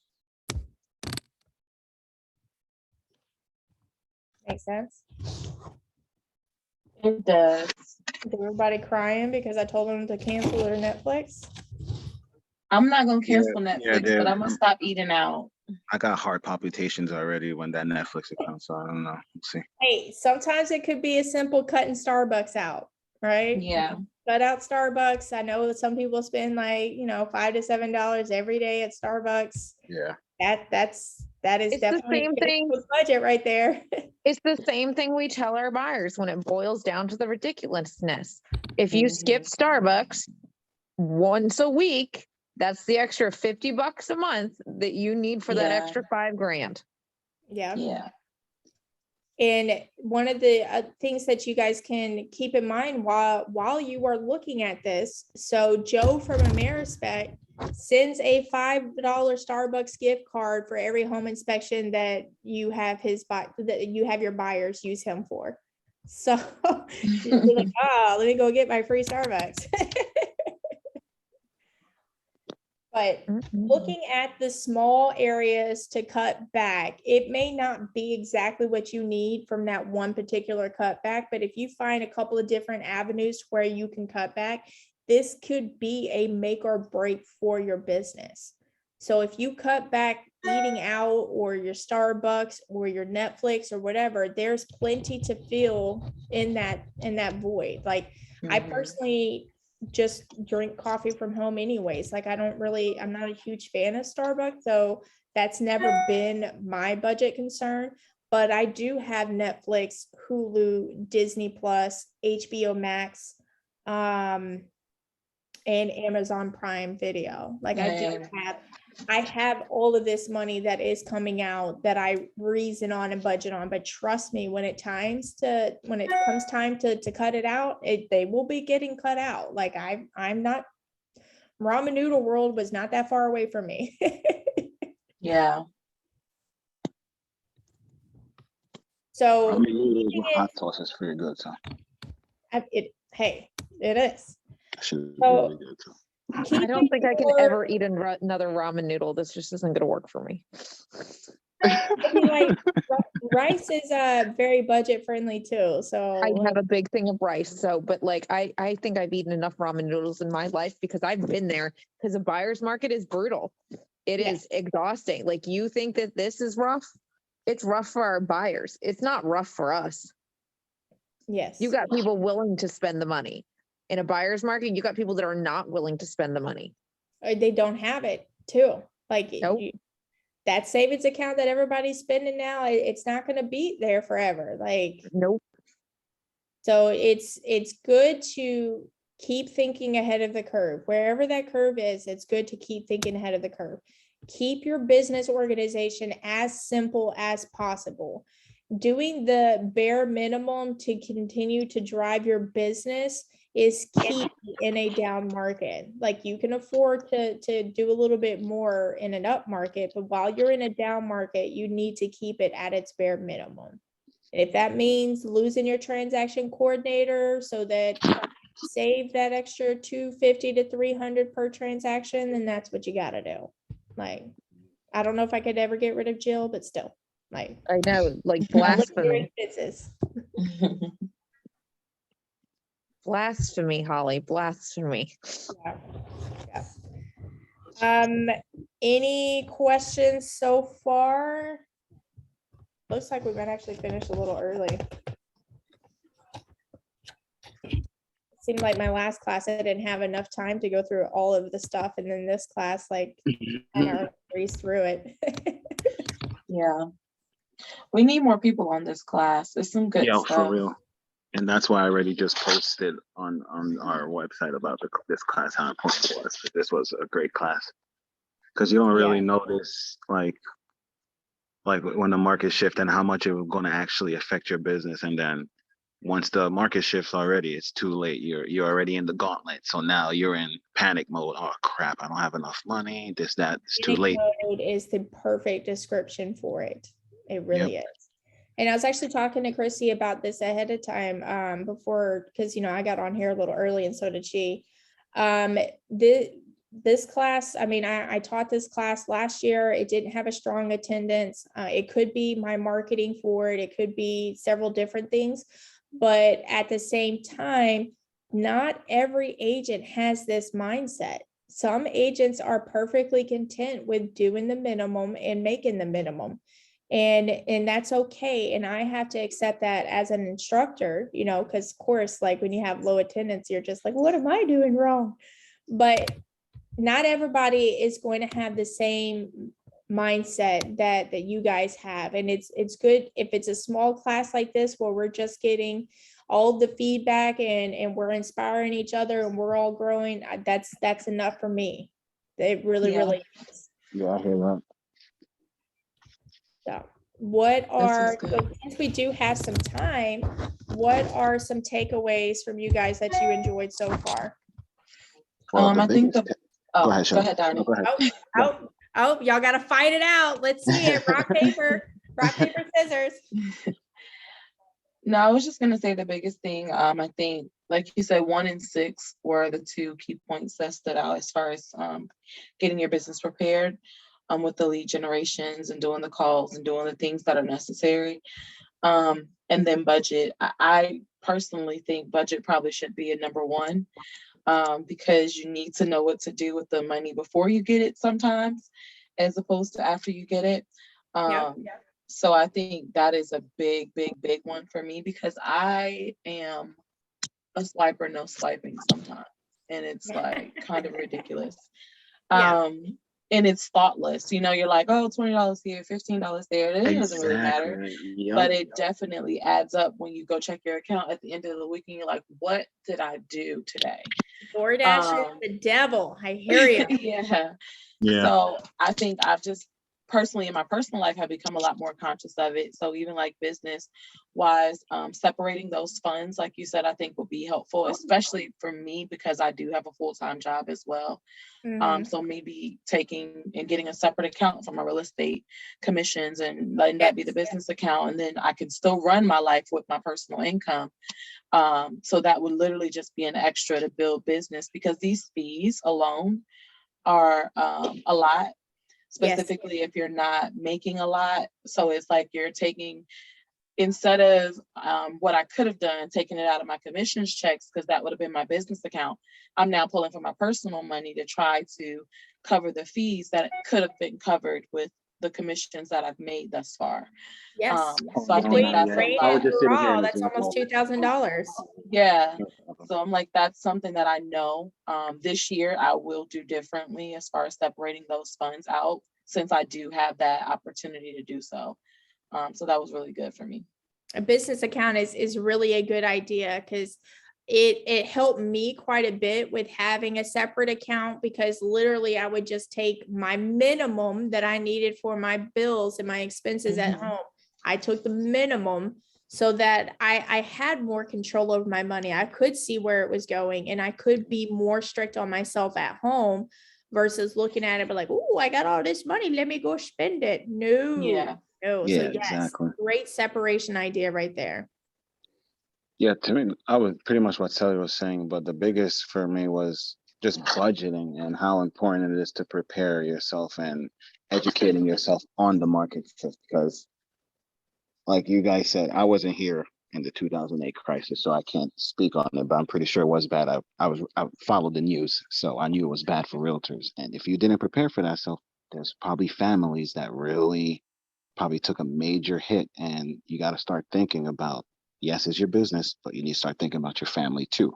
Make sense? It does. Is everybody crying because I told them to cancel their Netflix? I'm not gonna cancel Yeah, Netflix, dude. but I'm gonna stop eating out. I got heart palpitations already when that Netflix account, so I don't know. We'll see. Hey, sometimes it could be a simple cutting Starbucks out, right? Yeah. cut out Starbucks. I know that some people spend like, $5 to $7 every day at Starbucks. Yeah. That is It's the definitely same a thing. budget right there. It's the same thing we tell our buyers when it boils down to the ridiculousness. If you skip Starbucks once a week, that's the extra $50 a month that you need for that Yeah. extra $5,000. Yeah. Yeah. And one of the things that you guys can keep in mind while you are looking at this, so Joe from Amerispec sends a $5 Starbucks gift card for every home inspection that you have your buyers use him for. So you're like, let me go get my free Starbucks. But looking at the small areas to cut back, it may not be exactly what you need from that one particular cutback, but if you find a couple of different avenues where you can cut back, this could be a make or break for your business. So if you cut back eating out or your Starbucks or your Netflix or whatever, there's plenty to fill in that void. Like I personally just drink coffee from home anyways. Like I'm not a huge fan of Starbucks, so that's never been my budget concern. But I do have Netflix, Hulu, Disney Plus, HBO Max, and Amazon Prime Video. Like I have all of this money that is coming out that I reason on and budget on, but trust me, when it comes time to cut it out, they will be getting cut out. Like I'm not, ramen noodle world was not that far away from me. Yeah. I So mean, hot sauce is pretty good, so it is. should be So- really good too. I don't think I can ever eat another ramen noodle. This just isn't going to work for me. I mean, like rice is very budget friendly too. So I have a big thing of rice. So, but like, I think I've eaten enough ramen noodles in my life because I've been there, because the buyer's market is brutal. It Yeah. is exhausting. Like, you think that this is rough? It's rough for our buyers. It's not rough for us. yes, You got people willing to spend the money. In a buyer's market, you got people that are not willing to spend the money. or they don't have it too. Like Nope. that savings account that everybody's spending now, it's not going to be there forever. Like, Nope. so it's good to keep thinking ahead of the curve. Wherever that curve is, it's good to keep thinking ahead of the curve. Keep your business organization as simple as possible. Doing the bare minimum to continue to drive your business is key in a down market. Like you can afford to do a little bit more in an up market, but while you're in a down market, you need to keep it at its bare minimum. If that means losing your transaction coordinator so that save that extra $250 to $300 per transaction, then that's what you got to do. Like, I don't know if I could ever get rid of Jill, but still, like, I know, like I'll look at your blasphemy. expenses. Blasphemy, Holly, blasphemy. Yeah. Yeah. Any questions so far? Looks like we might actually finish a little early. Seemed like my last class, I didn't have enough time to go through all of the stuff, and then this class, like, I breezed through it. Yeah. We need more people on this class. It's some good Yeah, stuff. for real. And that's why I already just posted on our website about this class, how important it was. This was a great class. Because you don't really notice like when the market shift and how much it was going to actually affect your business. And then once the market shifts already, it's too late. You're already in the gauntlet. So now you're in panic mode. Oh crap, I don't have enough money. It's too late. Mode is the perfect description for it. It really is. And I was actually talking to Chrissy about this ahead of time before, because I got on here a little early and so did she. This class, I mean, I taught this class last year. It didn't have a strong attendance. It could be my marketing for it. It could be several different things. But at the same time, not every agent has this mindset. Some agents are perfectly content with doing the minimum and making the minimum. And that's okay. And I have to accept that as an instructor, you know, because of course, like when you have low attendance, you're just like, what am I doing wrong? But not everybody is going to have the same mindset that you guys have. And it's good if it's a small class like this where we're just getting all the feedback and we're inspiring each other and we're all growing. That's enough for me. It really, Yeah. really is. Yeah, I hear that. So what are, good. so since we do have some time, what are some takeaways from you guys that you enjoyed so far? Well, the I think biggest go ahead, go Shelly. ahead, Donnie. No, go ahead. Oh, y'all gotta fight it out. Let's see it. Rock, paper, scissors. No, I was just gonna say the biggest thing, I think, like you said, 1 and 6 were the 2 key points that stood out as far as getting your business prepared with the lead generations and doing the calls and doing the things that are necessary. And then budget. I personally think budget probably should be a number 1 because you need to know what to do with the money before you get it sometimes, as opposed to after you get it. Yeah. So I think that is a big one for me because I am a swiper, no swiping sometimes. And it's like kind of ridiculous. Yeah. And it's thoughtless. You know, you're like, oh, $20 here, $15 there. It doesn't really matter. Exactly. But it definitely adds up when you go check your account at the end of the week and you're like, what did I do today? DoorDash is the devil. I hear you. Yeah. Yeah. So I think I've just personally in my personal life have become a lot more conscious of it. So even like business wise, separating those funds, like you said, I think will be helpful, especially for me because I do have a full-time job as well. Mhm. So maybe taking and getting a separate account for my real estate commissions and letting that be the business account. And then I can still run my life with my personal income. So that would literally just be an extra to build business because these fees alone are a lot, specifically if you're not making a lot. So it's like you're taking, instead of what I could have done, taking it out of my commissions checks, because that would have been my business account, I'm now pulling from my personal money to try to cover the fees that could have been covered with the commissions that I've made thus far. Yes. So I think that's a Rain lot. and raw, that's almost $2,000. Yeah. So I'm like, that's something that I know this year I will do differently as far as separating those funds out, since I do have that opportunity to do so. So that was really good for me. A business account is really a good idea because it helped me quite a bit with having a separate account, because literally I would just take my minimum that I needed for my bills and my expenses at home. I took the minimum so that I had more control over my money. I could see where it was going and I could be more strict on myself at home versus looking at it, but like, oh, I got all this money, let me go spend it. No. Yeah. No. Yeah, So yes, exactly. great separation idea right there. Yeah, to me, I was pretty much what Sally was saying, but the biggest for me was just budgeting and how important it is to prepare yourself and educating yourself on the market shift. Because, like you guys said, I wasn't here in the 2008 crisis, so I can't speak on it, but I'm pretty sure it was bad. I followed the news, so I knew it was bad for realtors. And if you didn't prepare for that, so there's probably families that really probably took a major hit, and you got to start thinking about, yes, it's your business, but you need to start thinking about your family too.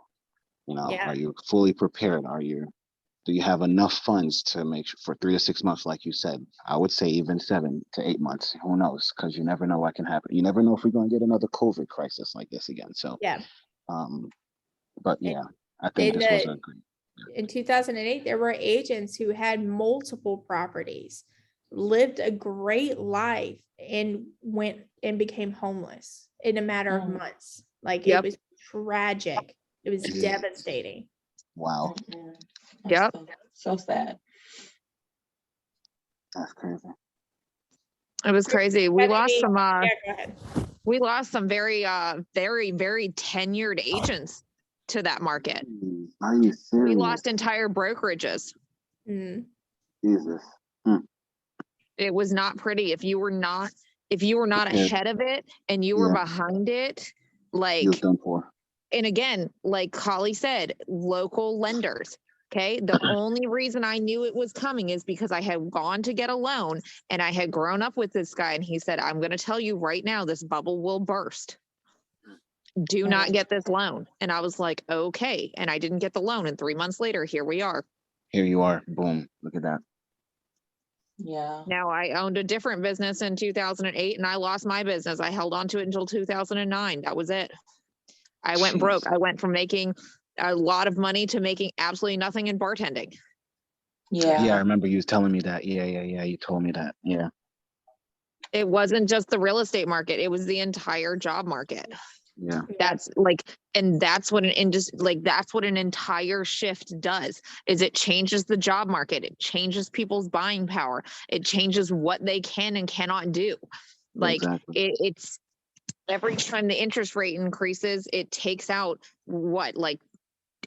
You know, Yeah. are you fully prepared? Do you have enough funds to make sure for 3 to 6 months, like you said? I would say even 7 to 8 months. Who knows? Because you never know what can happen. You never know if we're going to get another COVID crisis like this again. So, Yeah. But yeah, I think this was a great. In 2008, there were agents who had multiple properties, lived a great life, and went and became homeless in a matter of months. Like it was tragic. It was devastating. Wow. Yep. So sad. That's crazy. It was crazy. We lost some Yeah, go ahead. we lost some very very tenured agents to that market. Are you serious? We lost entire brokerages. Mm. Jesus. It was not pretty. If you were not ahead of it and you were behind it, like, He was done for. and again, like Holly said, local lenders. Okay. The only reason I knew it was coming is because I had gone to get a loan and I had grown up with this guy and he said, I'm going to tell you right now, this bubble will burst. Do not get this loan. And I was like, okay. And I didn't get the loan. And 3 months later, here we are. Here you are. Boom. Look at that. Yeah. Now I owned a different business in 2008 and I lost my business. I held on to it until 2009. That was it. I went broke. I went from making a lot of money to making absolutely nothing in bartending. Yeah. Yeah, I remember you telling me that. Yeah. You told me that. Yeah. It wasn't just the real estate market. It was the entire job market. Yeah. That's like, and that's what an industry, like, that's what an entire shift does, is it changes the job market. It changes people's buying power. It changes what they can and cannot do. Like Exactly. it's every time the interest rate increases, it takes out what, like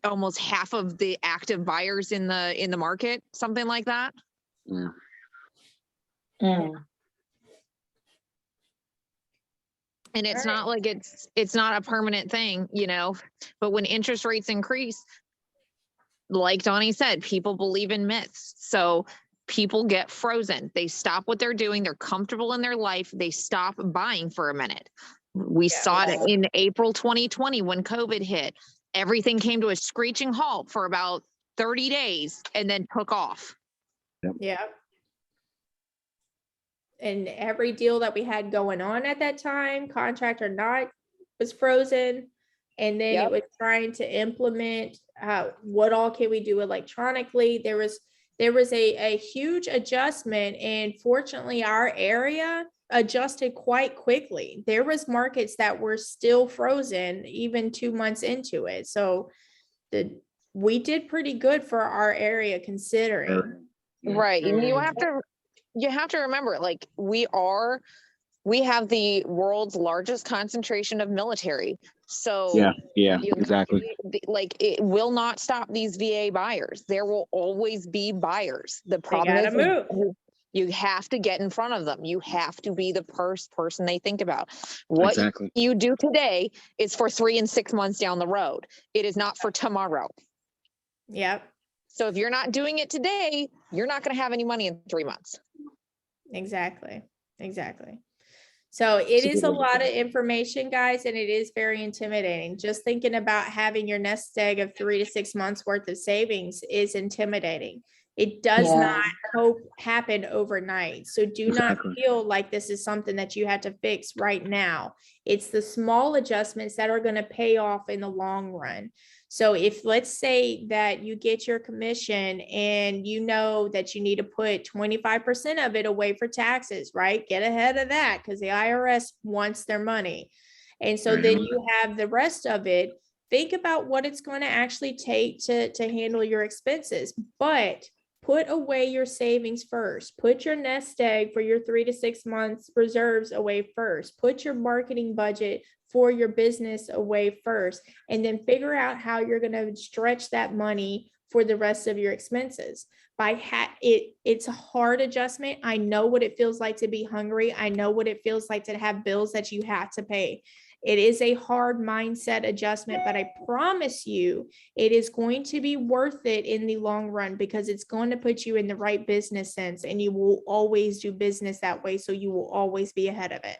almost half of the active buyers in the market, something like that. Yeah. Mm. And it's All right. not like it's not a permanent thing, you know, but when interest rates increase, like Donnie said, people believe in myths. So people get frozen. They stop what they're doing. They're comfortable in their life. They stop buying for a minute. We saw it in April 2020 when COVID hit. Everything came to a screeching halt for about 30 days and then took off. Yeah. And every deal that we had going on at that time, contract or not, was frozen. And then it was trying to implement what all can we do electronically. There was a huge adjustment, and fortunately our area adjusted quite quickly. There was markets that were still frozen even 2 months into it. So we did pretty good for our area considering. Right. And you have to remember, like, we have the world's largest concentration of military. So Exactly. like, it will not stop these VA buyers. There will always be buyers. The problem is you have to get in front of them. You have to be the first person they think about. What you do today is for 3 and 6 months down the road. It is not for tomorrow. Yep. So if you're not doing it today, you're not going to have any money in 3 months. Exactly. So it is a lot of information, guys, and it is very intimidating. Just thinking about having your nest egg of 3 to 6 months worth of savings is intimidating. It does not happen overnight. So do not feel like this is something that you have to fix right now. It's the small adjustments that are going to pay off in the long run. So if, let's say that you get your commission and you know that you need to put 25% of it away for taxes, right? Get ahead of that because the IRS wants their money. And so then you have the rest of it. Think about what it's going to actually take to handle your expenses, but put away your savings first. Put your nest egg for your 3 to 6 months reserves away first. Put your marketing budget for your business away first, and then figure out how you're going to stretch that money for the rest of your expenses. It's a hard adjustment. I know what it feels like to be hungry. I know what it feels like to have bills that you have to pay. It is a hard mindset adjustment, but I promise you it is going to be worth it in the long run because it's going to put you in the right business sense, and you will always do business that way. So you will always be ahead of it.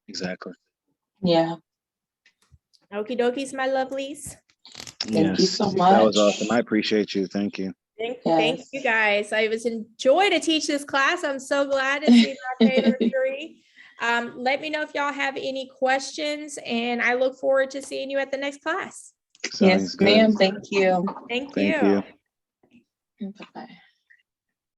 Exactly. Yeah. Okie dokies, my lovelies. Thank you so much. That was awesome. I appreciate you. Thank you. Thank you, guys. I was enjoy to teach this class. I'm so glad to see my favorite three. Let me know if y'all have any questions, and I look forward to seeing you at the next class. Yes, ma'am. Thank you. Thank you. Bye-bye.